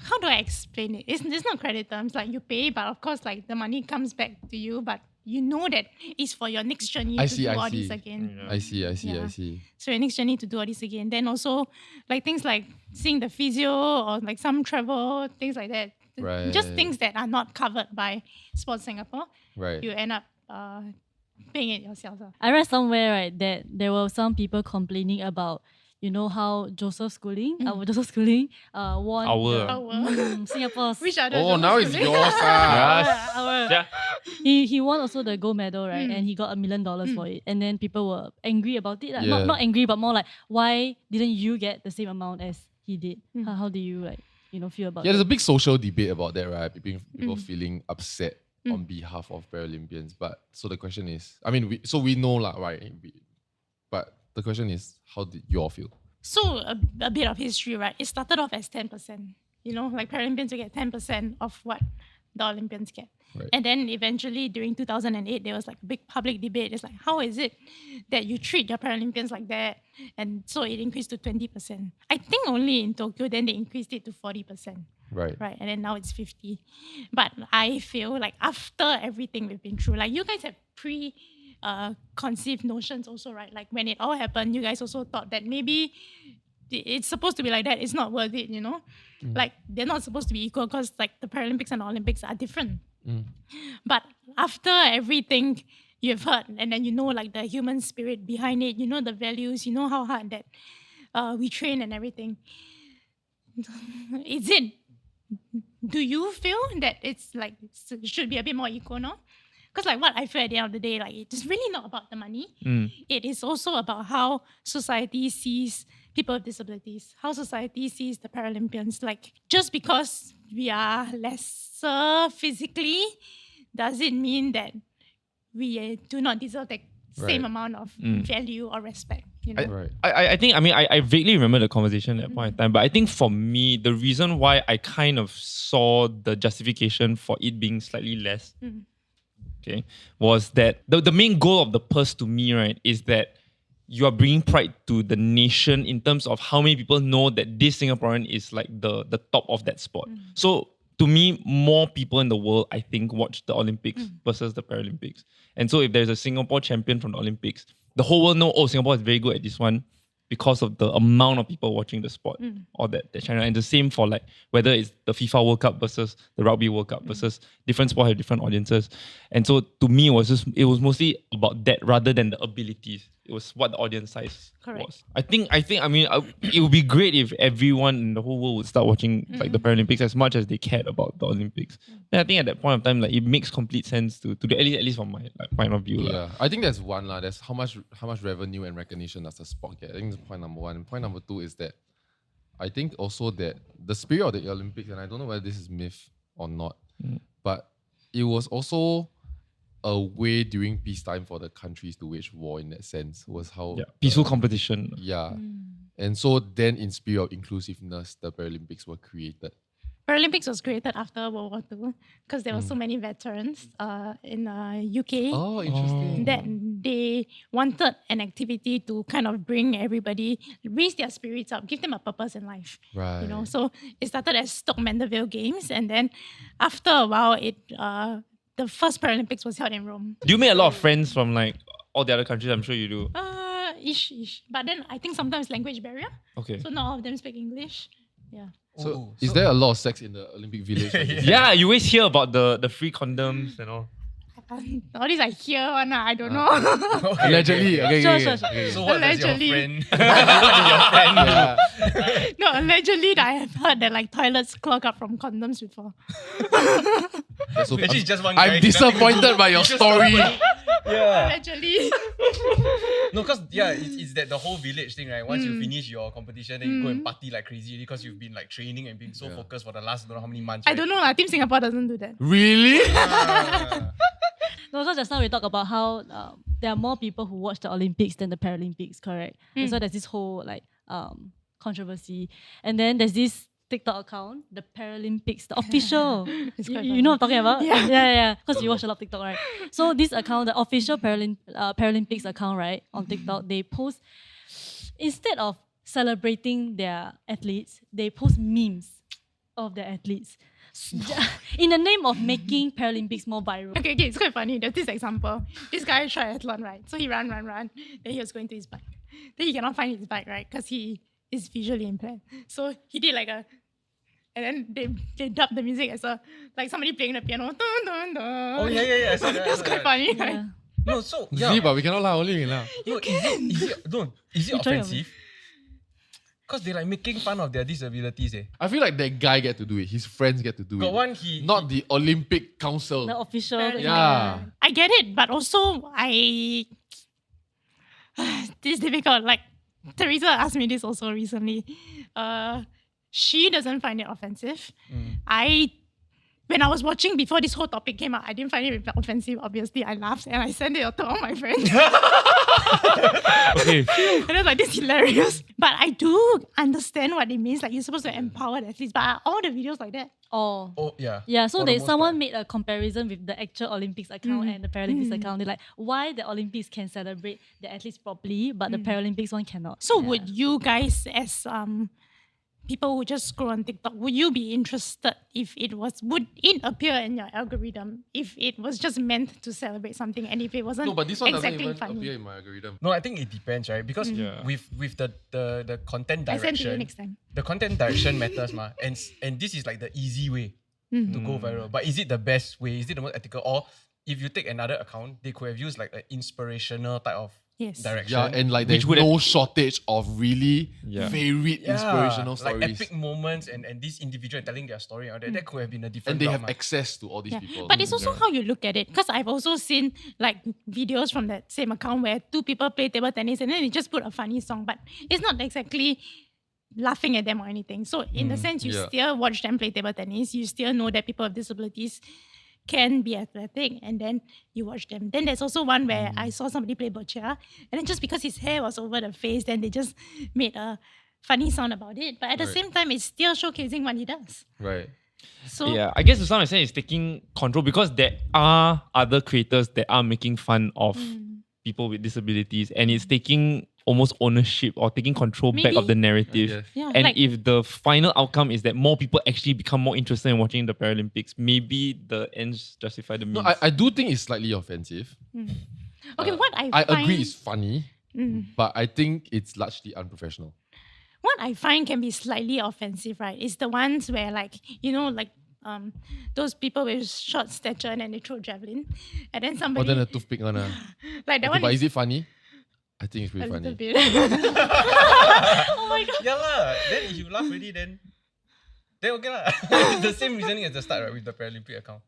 how do I explain it? It's not credit terms, like you pay, but of course, like the money comes back to you, but you know that it's for your next journey to do all this again. I see. Yeah. So your next journey to do all this again. Then also like things like seeing the physio or like some travel, things like that. Right. Just things that are not covered by Sports Singapore. Right. You end up paying it yourself. I read somewhere, right, that there were some people complaining about, you know, how Joseph Schooling won Singapore's. Which other? Oh, now it's yours. Yeah. He won also the gold medal, right? And he got $1 million for it. And then people were angry about it. Yeah. Not angry, but more like, why didn't you get the same amount as he did? How do you feel about Yeah, that? there's a big social debate about that, right? People feeling upset on behalf of Paralympians. But so the question is, I mean, we know lah, right? But the question is, how did you all feel? So a bit of history, right? It started off as 10%. You know, like Paralympians will get 10% of what the Olympians get. Right. And then eventually during 2008, there was like a big public debate. It's like, how is it that you treat your Paralympians like that? And so it increased to 20%. I think only in Tokyo, then they increased it to 40%. Right. Right. And then now it's 50. But I feel like after everything we've been through, like you guys have conceived notions also, right? Like when it all happened, you guys also thought that maybe it's supposed to be like that. It's not worth it, you know? Like they're not supposed to be equal because like the Paralympics and the Olympics are different. But after everything you've heard, and then you know like the human spirit behind it, you know the values, you know how hard that we train and everything. Do you feel that it's like it should be a bit more equal now? Because like what I feel at the end of the day, like it's really not about the money. It is also about how society sees people with disabilities, how society sees the Paralympians. Like just because we are lesser physically, does it mean that we do not deserve the same amount of value or respect? You know? I think, I vaguely remember the conversation at that point in time, but I think for me, the reason why I kind of saw the justification for it being slightly less, was that the main goal of the purse to me, right, is that you are bringing pride to the nation in terms of how many people know that this Singaporean is like the top of that sport. So to me, more people in the world, I think, watch the Olympics versus the Paralympics. And so if there's a Singapore champion from the Olympics, the whole world know, oh, Singapore is very good at this one because of the amount of people watching the sport or that channel. And the same for like whether it's the FIFA World Cup versus the Rugby World Cup versus different sports have different audiences. And so to me, it was mostly about that rather than the abilities. It was what the audience size was. I think. It would be great if everyone in the whole world would start watching like the Paralympics as much as they cared about the Olympics. And I think at that point of time, like it makes complete sense to at least from my point of view. Yeah, I think that's one lah. That's how much revenue and recognition does the sport get. I think that's point number one. And point number two is that I think also that the spirit of the Olympics, and I don't know whether this is myth or not, but it was also a way during peacetime for the countries to wage war in that sense, was how peaceful competition. Yeah. And so then in spirit of inclusiveness, the Paralympics were created. Paralympics was created after World War II because there were so many veterans in UK. Oh, interesting. That they wanted an activity to kind of bring everybody, raise their spirits up, give them a purpose in life. Right. You know, so it started as Stoke Mandeville Games, and then after a while, the first Paralympics was held in Rome. Do you make a lot of friends from like all the other countries? I'm sure you do. Ish. But then I think sometimes language barrier. Okay. So not all of them speak English. Yeah. So is there a lot of sex in the Olympic Village? Yeah, you always hear about the free condoms and all. All these I hear one, I don't know. Allegedly. Okay, Sure. So what does your Allegedly. friend? What did your friend do? No, allegedly I have heard that like toilets clog up from condoms before. So Actually, it's just one guy. I'm disappointed by your story. Yeah. Allegedly. No, because it's that the whole village thing, right? Once you finish your competition, then you go and party like crazy because you've been like training and being so focused for the last don't know how many months. I don't know, Team Singapore doesn't do that. Really? No, because just now we talk about how there are more people who watch the Olympics than the Paralympics, correct? And so there's this whole like controversy. And then there's this TikTok account, the Paralympics, the official. You know what I'm talking about? Yeah. Because you watch a lot of TikTok, right? So this account, the official Paralympics account, right, on TikTok, they post, instead of celebrating their athletes, they post memes. of their athletes in the name of making Paralympics more viral. Okay, it's quite funny. There's this example. This guy triathlon, right? So he run. Then he was going to his bike. Then he cannot find his bike, right? Because he is visually impaired. So he did like a, and then they dubbed the music as a, like somebody playing the piano. Dun, dun, dun. Oh yeah. I saw that, I That's saw quite that. funny, right? Yeah. No, so See, but we cannot laugh, only we can laugh. No, is it You try offensive? Because they're like making fun of their disabilities. I feel like that guy get to do it. His friends get to do Got it. one Not the Olympic Council. The official. Yeah. I get it, but also this is difficult. Like Teresa asked me this also recently. She doesn't find it offensive. When I was watching before this whole topic came out, I didn't find it offensive. Obviously, I laughed and I sent it to all my friends. Okay. And I was like, this is hilarious. But I do understand what it means. Like, you're supposed to empower the athletes. But are all the videos like that? Oh. Oh yeah. Yeah, so For the they most someone part. made a comparison with the actual Olympics account and the Paralympics account. They're like, why the Olympics can celebrate the athletes properly, but the Paralympics one cannot. So Yeah. would you guys, as people who just scroll on TikTok, would you be interested if would it appear in your algorithm if it was just meant to celebrate something and if it wasn't No, but this one exactly doesn't even funny? appear in my algorithm. No, I think it depends, right? Because Yeah. with the content I send to you direction, next time. the content direction matters, ma. And this is like the easy way to go viral. But is it the best way? Is it the most ethical? Or if you take another account, they could have used like an inspirational type of Yes. direction. Yeah, and like Which there's would no shortage of really Yeah. varied inspirational like stories. epic moments and this individual telling their story out there. That could have been a different And they route, have ma. access to all these Yeah. people. But it's also how you look at it. Because I've also seen like videos from that same account where two people play table tennis and then they just put a funny song. But it's not exactly laughing at them or anything. So in the sense, you yeah. still watch them play table tennis. You still know that people with disabilities can be athletic, and then you watch them. Then there's also one where I saw somebody play boccia, and then just because his hair was over the face, then they just made a funny sound about it. But at the Right. same time, it's still showcasing what he does. right. So Yeah, I guess to some extent it's taking control because there are other creators that are making fun of people with disabilities and it's taking almost ownership or taking control back Maybe- of the narrative. Yes. Yeah, And like- if the final outcome is that more people actually become more interested in watching the Paralympics, maybe the ends justify the means. No, I do think it's slightly offensive. okay, what I I find, agree it's funny, but I think it's largely unprofessional. what I find can be slightly offensive, right? Is the ones where like those people with short stature and then they throw javelin, and then Or somebody then a toothpick one. like that Okay, one but is is it funny? I think it's a pretty little funny. bit. Oh my god. Yeah lah. Then if you laugh already, then okay lah. It's the same reasoning as the start, right? With the Paralympic account.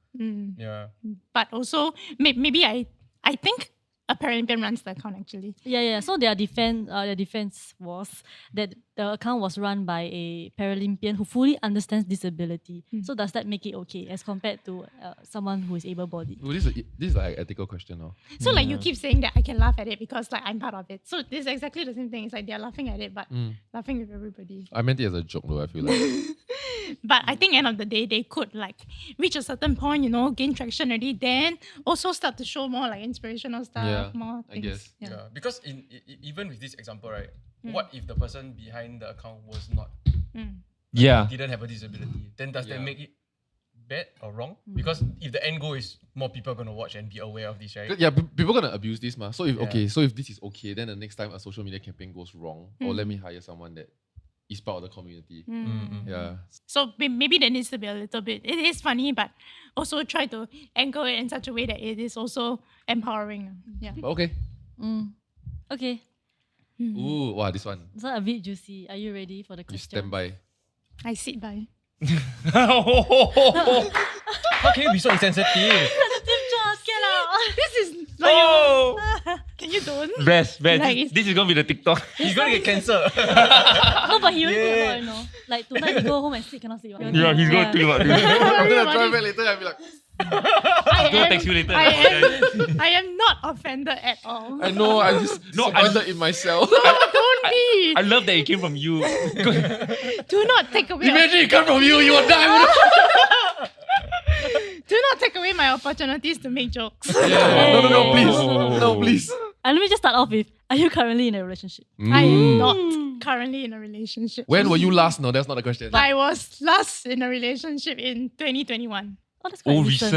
Yeah. But also maybe I think a Paralympian runs the account actually. Yeah. So their defense was that the account was run by a Paralympian who fully understands disability. So does that make it okay as compared to someone who is able-bodied? Oh, this is like an ethical question now. So like you keep saying that I can laugh at it because like I'm part of it. So this is exactly the same thing. It's like they're laughing at it, but laughing with everybody. I meant it as a joke though, I feel like. But I think end of the day they could like reach a certain point, gain traction already, then also start to show more like inspirational stuff, Yeah, more I things. guess. Yeah. Because even with this example, right? What if the person behind the account was not yeah. didn't have a disability? Then does that Yeah. make it bad or wrong? Because if the end goal is more people are gonna watch and be aware of this, right? Yeah, people gonna abuse this, ma. So if Yeah. so if this is okay, then the next time a social media campaign goes wrong, or let me hire someone that is part of the community. Yeah. So maybe there needs to be a little bit. It is funny, but also try to anchor it in such a way that it is also empowering. Yeah. But okay. Okay, Ooh, wow, this one. so a bit juicy. Are you ready for the You question? stand by. I sit by. How can you be so insensitive? This is like Oh! can you don't? Best. Like- This is gonna be the TikTok. He's gonna get cancer. No, but he already think about it, Like tonight he go home and sleep, cannot sleep. Yeah, he's gonna think about this. I'm gonna try back later and be like, He's gonna text you later. I am not offended at all. I know, I'm just disappointed in myself. Don't be. I love that it came from you. Do not take away. Imagine it come from you, you will die. Do not take away my opportunities to make jokes. Yeah. No, please. Oh. No, please. let me just start off with, are you currently in a relationship? I am not currently in a relationship. When were you last? No, that's not the question. I was last in a relationship in 2021. Oh, that's quite Oh, recent. Is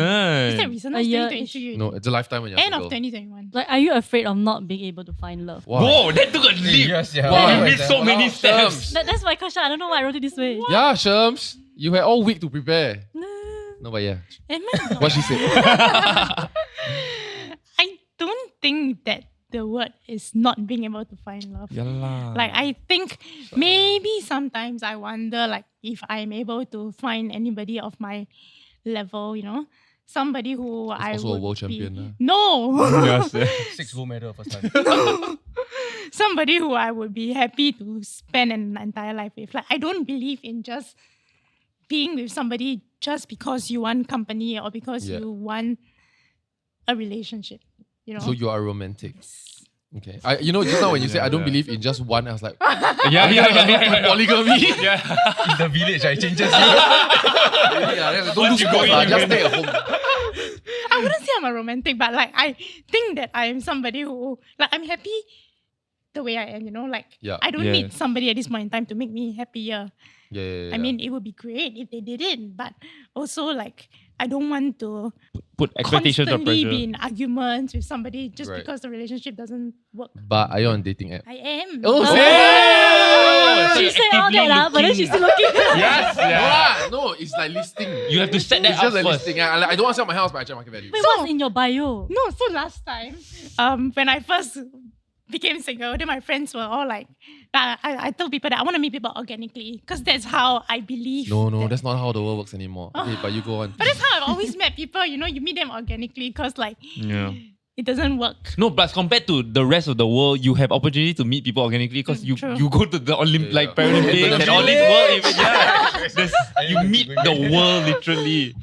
that recent. recent? A That's year 2022. No, it's a lifetime when you're End of single. 2021. Like, are you afraid of not being able to find love? Wow. Whoa, that took a leap. Yes, yeah. Wow, You like missed so many steps. That's my question. I don't know why I wrote it this way. Yeah, Sherms, you had all week to prepare. No. No, but yeah. Am I not? What she said. I don't think that the word is not being able to find love. Yalah. Like, I think maybe sometimes I wonder, like, if I'm able to find anybody of my level, somebody who I also a would world be- champion, No, Yes, yeah. 6 gold medal first time. somebody who I would be happy to spend an entire life with. Like, I don't believe in just being with somebody just because you want company or because Yeah. you want a relationship. So you are romantic. Okay. Just now when you said I don't believe in just one, I was like, Yeah. polygamy. Yeah. In the village, I changes you. Don't do sports, just stay at home. I wouldn't say I'm a romantic, but like I think that I am somebody who like I'm happy the way I am, Yeah. I don't Yeah. need somebody at this point in time to make me happier. Yeah. I mean, it would be great if they didn't, but also like I don't want to Put expectations or constantly pressure. be in arguments with somebody just Right. because the relationship doesn't work. But are you on dating app? I am. Oh, Oh, so She you're said all actively that, but then she's still looking. Yes, yeah. No, it's like listing. You have to set that It's up just like first. listing. I don't want to sell my house, but I check market value. Wait, what's in your bio? No, so last time, when I first became single, then my friends were all like, I told people that I want to meet people organically because that's how I believe. No, that- that's not how the world works anymore. Okay, but you go on. But that's how I've always met people. You meet them organically because like Yeah. it doesn't work. No, but compared to the rest of the world, you have opportunity to meet people organically because you True. go to the Yeah. Paralympians and all these world events. Yeah. You meet the world literally.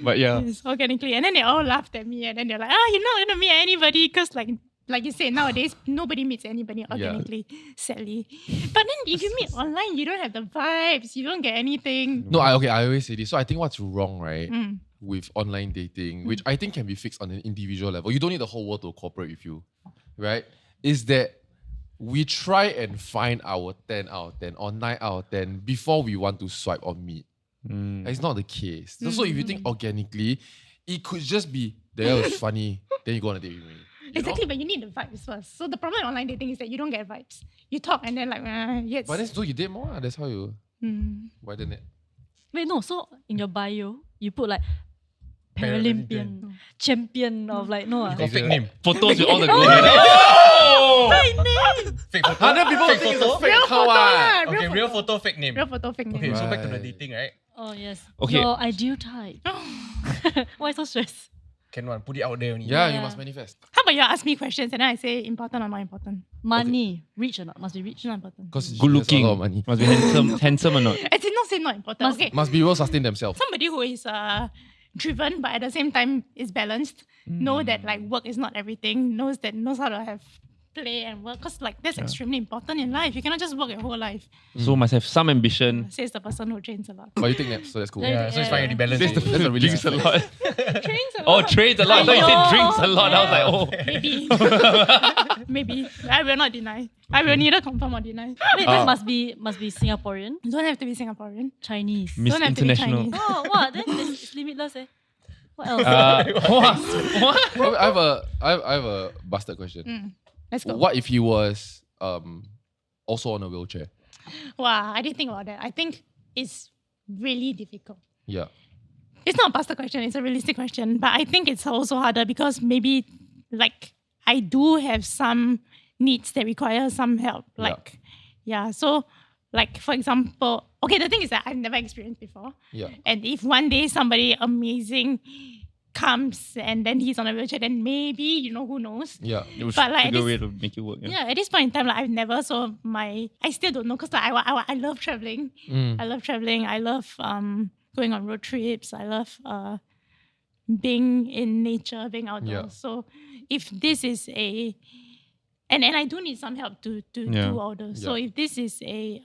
But yeah. Yes, organically. And then they all laughed at me and then they're like, you're not going to meet anybody because like you said, nowadays, nobody meets anybody organically, sadly. But then if you meet online, you don't have the vibes, you don't get anything. No, I always say this. So I think what's wrong, right, Mm. with online dating, which I think can be fixed on an individual level. You don't need the whole world to cooperate with you, right? Is that we try and find our 10 out of 10 or 9 out of 10 before we want to swipe or meet. It's not the case. So if you think organically, it could just be, that was funny, then you go on a date with me. Exactly, but you need the vibes first. So the problem with online dating is that you don't get vibes. You talk and then like, yes. But then so you date more, that's how you widen it. Wait, no. So in your bio, you put like Paralympian. Paralympian champion of like no. Got fake name. Photos with all the gold medals. Fake photo. Other people fake think photo. it's a fake account. lah, Okay, real photo, fake name. Real photo, fake name. Okay, so back to the Right. dating, right? Oh yes. Okay. Your ideal type. Why so stressed? Can one put it out there only. Yeah, you Yeah. must manifest. How about you ask me questions and then I say important or not important? Money, rich or not? Must be rich. Not important. Because Good looking. a lot of money. Must be handsome or not? As in not say not important. Okay. Must be able to sustain themselves. Somebody who is driven but at the same time is balanced, know that like work is not everything, knows how to have play and work, because like that's extremely important in life. You cannot just work your whole life. So must have some ambition. Says the person who trains a lot. But you take naps, so that's cool. Yeah. Yeah, so it's fine. The balance. That's That's a really drinks a nice lot. Trains a Oh, lot. trades a lot. I thought you said drinks a lot. I was like, oh. Maybe. Maybe. I will not deny. I will neither confirm or deny. Wait, that must be Singaporean, You don't have to be Singaporean. Chinese. Miss Don't have to be International. Chinese. Oh, wow, then it's limitless. What else? What? I have a busted question. Let's go. What if he was also on a wheelchair? Wow, I didn't think about that. I think it's really difficult. Yeah. It's not a pasta question, it's a realistic question. But I think it's also harder because maybe like I do have some needs that require some help. Like, so like for example, okay, the thing is that I've never experienced before. Yeah. And if one day somebody amazing comes and then he's on a wheelchair, then maybe, who knows? Yeah. It was But, like, a good this- way to make it work. Yeah, at this point in time, like I've never, so I still don't know because like, I love traveling. I love traveling. I love going on road trips. I love being in nature, being outdoors. Yeah. So if this is and I do need some help to do all those. So Yeah. if this is a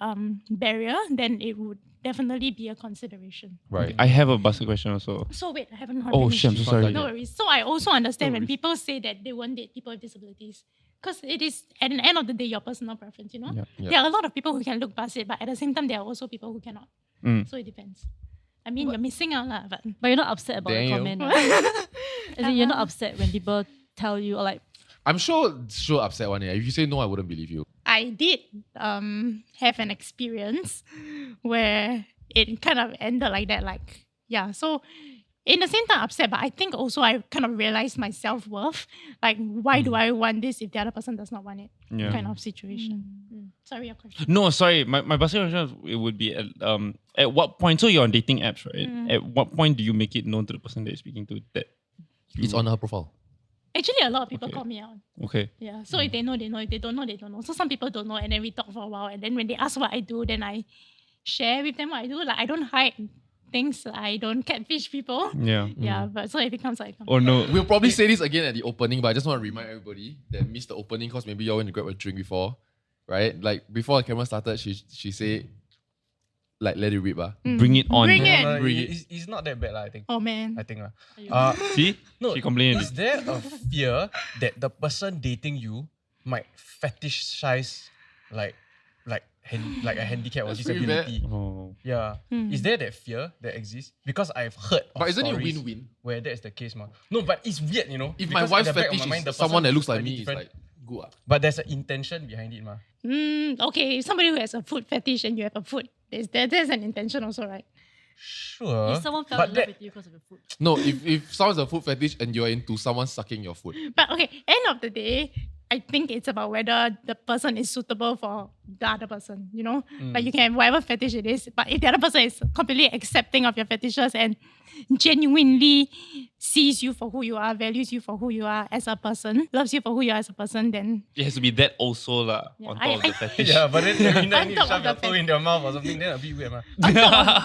barrier, then it would definitely be a consideration. Right. I have a busted question also. So wait, I haven't Oh, finished. shit, I'm so sorry. No worries. So I also understand when people say that they won't date people with disabilities Because it is, at the end of the day, your personal preference, you know? Yeah. Yeah. There are a lot of people who can look past it, but at the same time, there are also people who cannot. So it depends. I mean, you're missing out, lah, but... But you're not upset about the Damn. comment. Right? As in, you're not upset when people tell you, or like, I'm sure upset one. If you say no, I wouldn't believe you. I did have an experience where it kind of ended like that. Like, yeah, so in the same time upset, but I think also I kind of realized my self-worth. Like, why do I want this if the other person does not want it? Yeah. Kind of situation. Sorry, your question. No, sorry. My basket question it would be at what point? So you're on dating apps, right? At what point do you make it known to the person that you're speaking to that It's on her profile. Actually, a lot of people Okay. call me out. Okay. Yeah. So if they know, they know. If they don't know, they don't know. So some people don't know, and then we talk for a while. And then when they ask what I do, then I share with them what I do. Like, I don't hide things. I don't catfish people. Yeah. Yeah. But so it becomes like... Oh no. We'll probably say this again at the opening, but I just want to remind everybody that missed the opening because maybe y'all went to grab a drink before, right? Like before the camera started, she said, like, let it rip. Bring it on. Bring it. No, Bring it. it's not that bad, I think. Oh, man. I think. See? No, She complained. is there a fear that the person dating you might fetishize like a handicap or That's pretty bad. disability? Oh. Yeah. Is there that fear that exists? Because I've heard of But isn't it a stories win-win? where that is the case, ma. No, but it's weird, you know. If my because wife's at the back of fetish my mind, the is someone person that looks like slightly me, it's different. like, good. But there's an intention behind it, ma. Okay, if somebody who has a food fetish and you have a foot, there's an intention also, right? Sure. if someone fell but in love that, with you because of your food. No, if someone's a food fetish and you're into someone sucking your foot. But okay, end of the day, I think it's about whether the person is suitable for the other person, you know? Like you can have whatever fetish it is, but if the other person is completely accepting of your fetishes and genuinely sees you for who you are, values you for who you are as a person, loves you for who you are as a person, then It has to be that also lah. Yeah, On top of the fetish. yeah, but then every night On you top shove of your the toe in their mouth or something, then a bit weird, ma.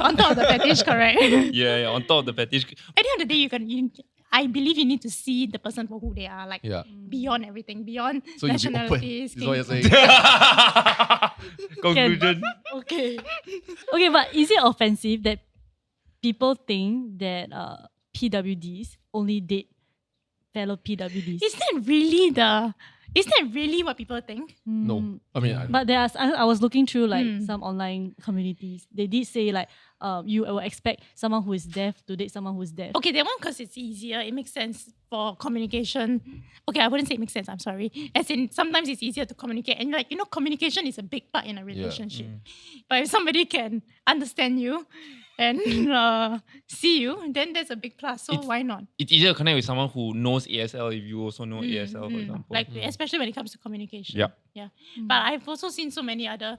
on top of the fetish, correct? Yeah, on top of the fetish. At the end of the day, I believe you need to see the person for who they are, like Yeah. beyond everything, beyond So you be open. nationality, Is what you're skin. saying. Conclusion. Okay. Okay, but is it offensive that people think that PWDs only date fellow PWDs? Is that really what people think? No. I mean, But there are, I was looking through like some online communities. They did say like you will expect someone who is deaf to date someone who is deaf. Okay, that one because it's easier. It makes sense for communication. Okay, I wouldn't say it makes sense. I'm sorry. As in, sometimes it's easier to communicate. And like, you know, communication is a big part in a relationship. But if somebody can understand you and see you, then that's a big plus. So why not? It's easier to connect with someone who knows ASL if you also know ASL, for example. Like, especially when it comes to communication. Yeah. Yeah. But I've also seen so many other,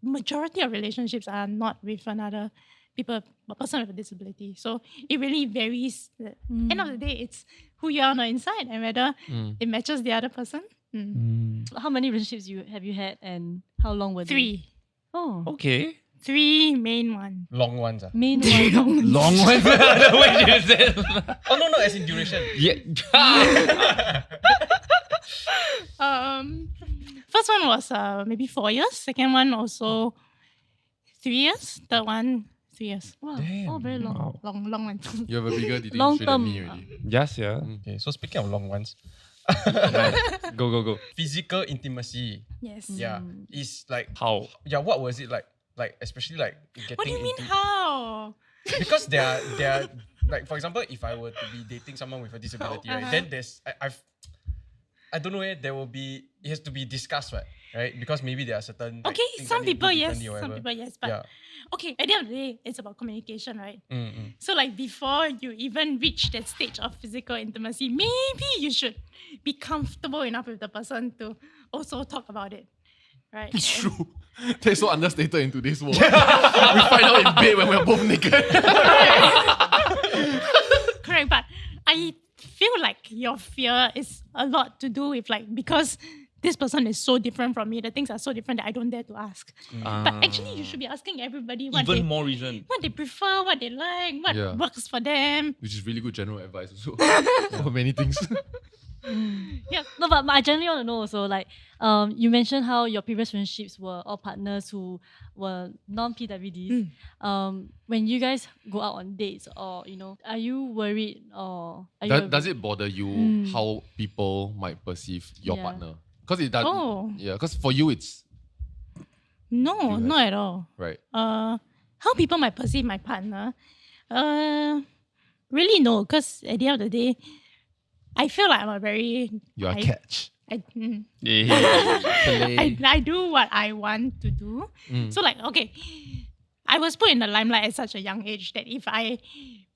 majority of relationships are not with another a person with a disability. So it really varies. End of the day, it's who you are on the inside and whether it matches the other person. How many relationships have you had and how long were they? 3. Oh, Okay. 3 main ones. Long ones. main one. Long one. The way you said. Oh, no, as in duration. Yeah. First one was maybe 4 years. Second one also 3 years. Third one 3 years. Wow, Damn. all very long. Long one. You have a bigger dating Long history than term. me already. Yes, yeah. Okay, so speaking of long ones, Go. physical intimacy. Yes. Yeah, is like How? yeah. What was it like? Like especially like getting What do you mean into, how? because there are like, for example, if I were to be dating someone with a disability, right, then there's I don't know, there will be, it has to be discussed, right? Because maybe there are certain like, Okay, things some that they do people yes, differently or some whatever. people yes, but Yeah. okay, at the end of the day, it's about communication, right? Mm-mm. So like before you even reach that stage of physical intimacy, maybe you should be comfortable enough with the person to also talk about it, right? It's true. That's so understated in today's world. We find out in bed when we're both naked. Correct, but I feel like your fear is a lot to do with like, because this person is so different from me, the things are so different that I don't dare to ask. But actually you should be asking everybody what Even they, more reason. what they prefer, what they like, what Yeah. works for them. Which is really good general advice also. For many things. Yeah. No, but I generally want to know also, like, you mentioned how your previous relationships were all partners who were non-PWDs. When you guys go out on dates or, you know, are you worried or... Are you Does it bother you how people might perceive your Yeah. partner? Because it does. Oh. Yeah, because for you it's No, You have- not at all. right. How people might perceive my partner, really no, because at the end of the day, I feel like I'm a very You are I- catch. I do what I want to do. So like, okay, I was put in the limelight at such a young age that if I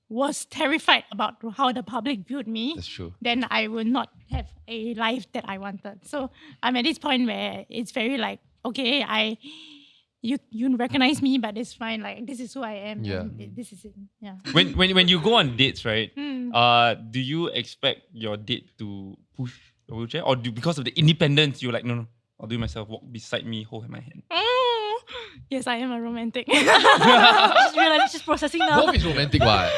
was terrified about how the public viewed me, That's true. then I would not have a life that I wanted. So I'm at this point where it's very like, okay, you recognize me, but it's fine. Like this is who I am. Yeah. And this is it. Yeah. When you go on dates, right? Hmm. Do you expect your date to push a wheelchair, or because of the independence, you're like, no, I'll do it myself. Walk beside me, hold my hand. Oh, yes, I am a romantic. Just realized she's processing now. Both is romantic, what?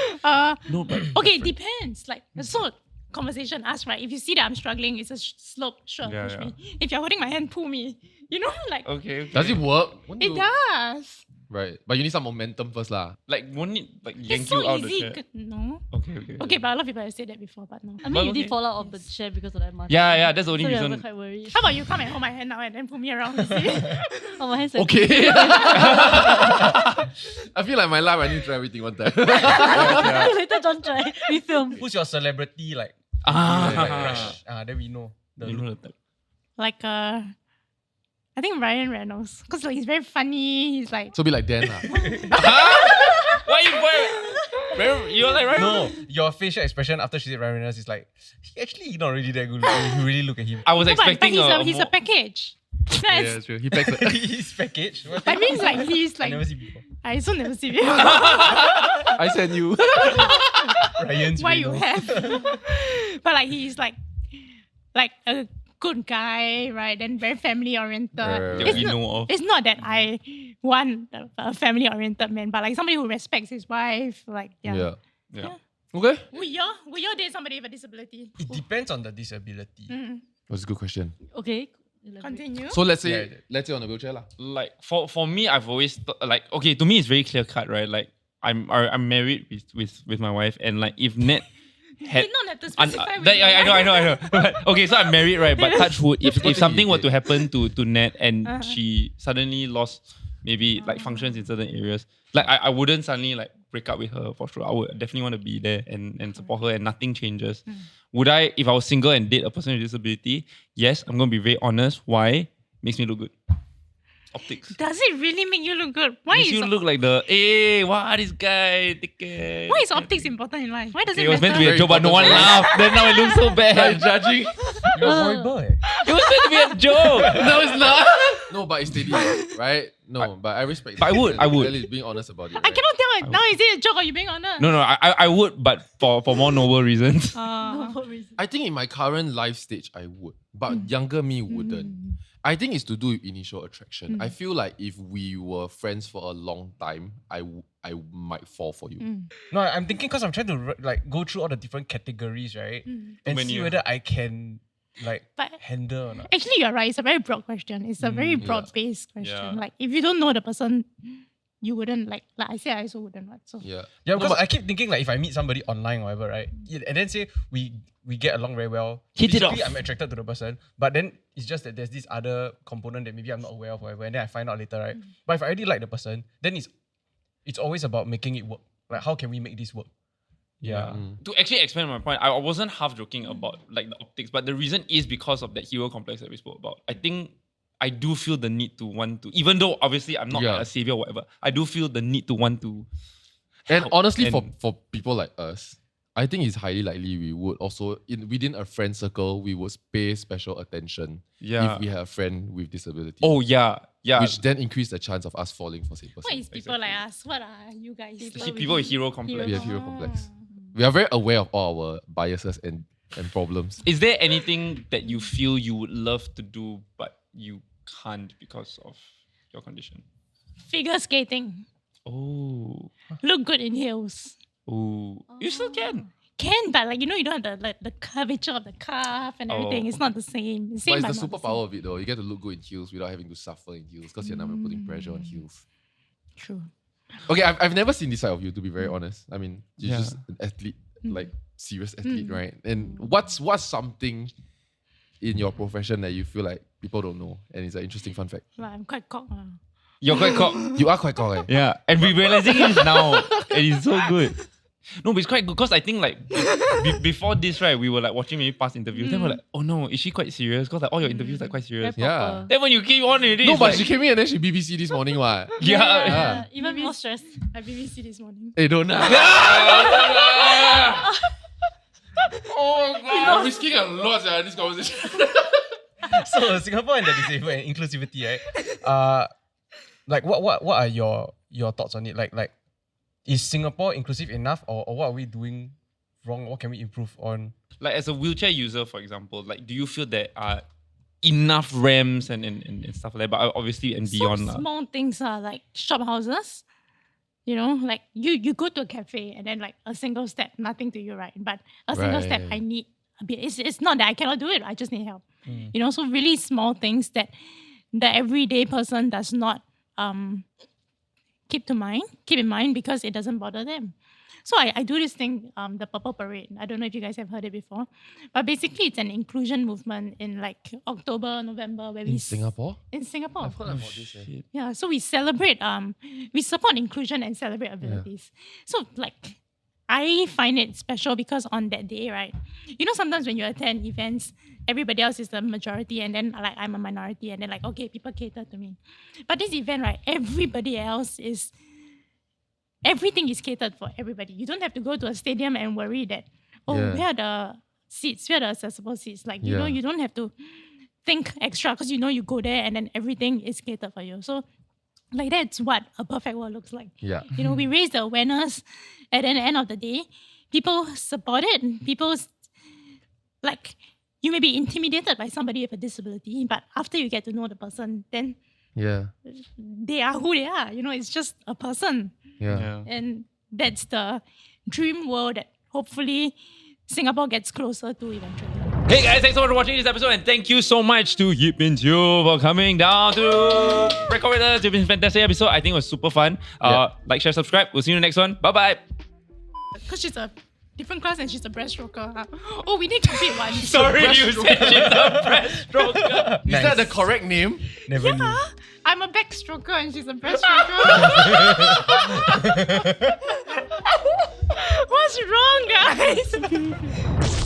No, but Okay, it depends. Like so. Conversation asked, right? If you see that I'm struggling, it's a slope, sure, Yeah, push yeah. me. If you're holding my hand, pull me. You know, like okay. Does it work? Won't it you- does. Right. But you need some momentum first, lah. Like, won't it like It's yank so you out the easy. chair? No. Okay. Okay, but a lot of people have said that before, but no. I mean, But you did okay. fall out of the chair because of that much. Yeah, that's the only so reason. you're quite worried. How about you come and hold my hand now and then pull me around? You see? Oh, my hands are Okay. I feel like my life I need to try everything one time. Later, John try. We film. Who's your celebrity like? Ah, Crush? Then we know. you know the type. Like I think Ryan Reynolds, because like he's very funny. He's like So be like Dan, lah. Why you're like right? No, your facial expression after she said Ryan Reynolds is like, he actually not really that good. If you really look at him. I was no, but expecting he's a more- package. Yeah, That's, that's true. He packs a- His package. What? I mean, like he's I like never see before. I also never see him. I send you. Ryan's Why you Reynolds. have? But like he's like a good guy, right? And very family oriented. Right. that we know of. It's not that I want a family oriented man, but like somebody who respects his wife. Like Yeah. Yeah. Okay. Would you date somebody with a disability? It depends on the disability. That's a good question. Okay. Continue. So let's say Yeah. let's say on the wheelchair, lah. Like for me, I've always like, okay, to me it's very clear cut, right? Like I'm married with my wife, and like if Ned had You don't have to specify. with I your know. wife. But, okay, so I'm married, right? But touch wood, if something were to happen to Ned and Uh-huh. she suddenly lost maybe like functions in certain areas, like I wouldn't suddenly like break up with her for sure. I would definitely want to be there and support her, and nothing changes. Would I, if I was single and date a person with disability? Yes, I'm gonna be very honest. Why? Makes me look good. Optics. Does it really make you look good? Why Makes is you look like the wow, this guy, take care. why is optics important in life? Why does It it was meant to be matter? a joke, but no one laughed. Then now it looks so bad. Judging. You're horrible. It was meant to be a joke. No, it's not. No, but it's steady, right? No, but I respect. But I would. At least being honest about it. I cannot tell it. Now is it a joke or you being honest? No, I would, but for more noble reasons. No reason. I think in my current life stage, I would, but younger me wouldn't. I think it's to do with initial attraction. I feel like if we were friends for a long time, I might fall for you. No, I'm thinking because I'm trying to like go through all the different categories, right? And many, see ah. whether I can like But- handle or not. Actually, you're right. It's a very broad question. It's a very broad-based question. Yeah. Like, if you don't know the person, you wouldn't like I said, I also wouldn't. Right? So Yeah. Yeah, No, because but- I keep thinking like if I meet somebody online or whatever, right? And then say we get along very well. Hit it physically, off. I'm attracted to the person, but then it's just that there's this other component that maybe I'm not aware of, whatever, and then I find out later, right? But if I already like the person, then it's always about making it work. Like how can we make this work? Yeah. To actually expand my point, I wasn't half joking about like the optics, but the reason is because of that hero complex that we spoke about. I think I do feel the need to want to, even though obviously I'm not Yeah. like a savior or whatever, I do feel the need to want to. And honestly, And- for people like us, I think it's highly likely we would also within a friend circle we would pay special attention Yeah. if we have a friend with disability. Oh yeah. Which then increase the chance of us falling for same person. what is people like us? What are you guys? People with hero complex. We have hero complex. We are very aware of all our biases and problems. Is there anything that you feel you would love to do but you can't because of your condition? Figure skating. Oh. Look good in heels. Oh. You still can. Can, but like you don't have the curvature of the calf and everything. Oh. It's not the same. But Same, it's the but not superpower of it though. You get to look good in heels without having to suffer in heels because you're never putting pressure on heels. True. Okay, I've never seen this side of you, to be very honest. I mean, you're Yeah. just an athlete, like serious athlete, right? And what's something in your profession that you feel like people don't know, and it's an interesting fun fact? Well, I'm quite cock. You're quite cock. You are quite cool, eh? Yeah, and we're realizing it now. And it's so good. No, but it's quite good because I think like before this, right, we were like watching maybe past interviews. Then we're like, oh no, is she quite serious? Because like all your interviews are quite serious. Very Yeah. proper. Then when you keep on it, No, it's but like, she came in and then she BBC this morning, what? yeah. Even more stress. I BBC this morning. Hey, don't Oh god, I'm risking a lot in this conversation. So Singapore and the disabled and inclusivity, right? Like what are your thoughts on it? Like is Singapore inclusive enough, or what are we doing wrong? What can we improve on? Like as a wheelchair user, for example, like do you feel there are enough ramps and stuff like that? But obviously and beyond. Some small things are like shop houses. You know, like you go to a cafe and then like a single step, nothing to you, right? But a single step, Right. I need a bit. It's not that I cannot do it. I just need help. You know, so really small things that the everyday person does not keep in mind because it doesn't bother them. So I do this thing, the Purple Parade. I don't know if you guys have heard it before, but basically it's an inclusion movement in like October, November, where In Singapore? In Singapore. I've heard about this. Eh. Yeah, so we celebrate, we support inclusion and celebrate abilities. So like, I find it special because on that day, right, you know, sometimes when you attend events, everybody else is the majority and then like I'm a minority and then like, okay, people cater to me. But this event, right, everything is catered for everybody. You don't have to go to a stadium and worry that, Yeah. where are the seats, where are the accessible seats? Like, you know, Yeah. you don't have to think extra because you know you go there and then everything is catered for you. So like that's what a perfect world looks like. Yeah. You know, we raise the awareness at the end of the day. People support it. Like, you may be intimidated by somebody with a disability, but after you get to know the person, then Yeah. they are who they are. You know, it's just a person. Yeah. And that's the dream world that hopefully Singapore gets closer to eventually. Hey guys, thanks so much for watching this episode and thank you so much to Yip Pin Xiu for coming down to record with us. It's been a fantastic episode. I think it was super fun. Like, share, subscribe. We'll see you in the next one. Bye-bye. Because she's a different class and she's a breaststroker. Oh, we need to beat one. Sorry, you said she's a breaststroker. Is that the correct name? Never knew. I'm a backstroker and she's a breaststroker. What's wrong, guys?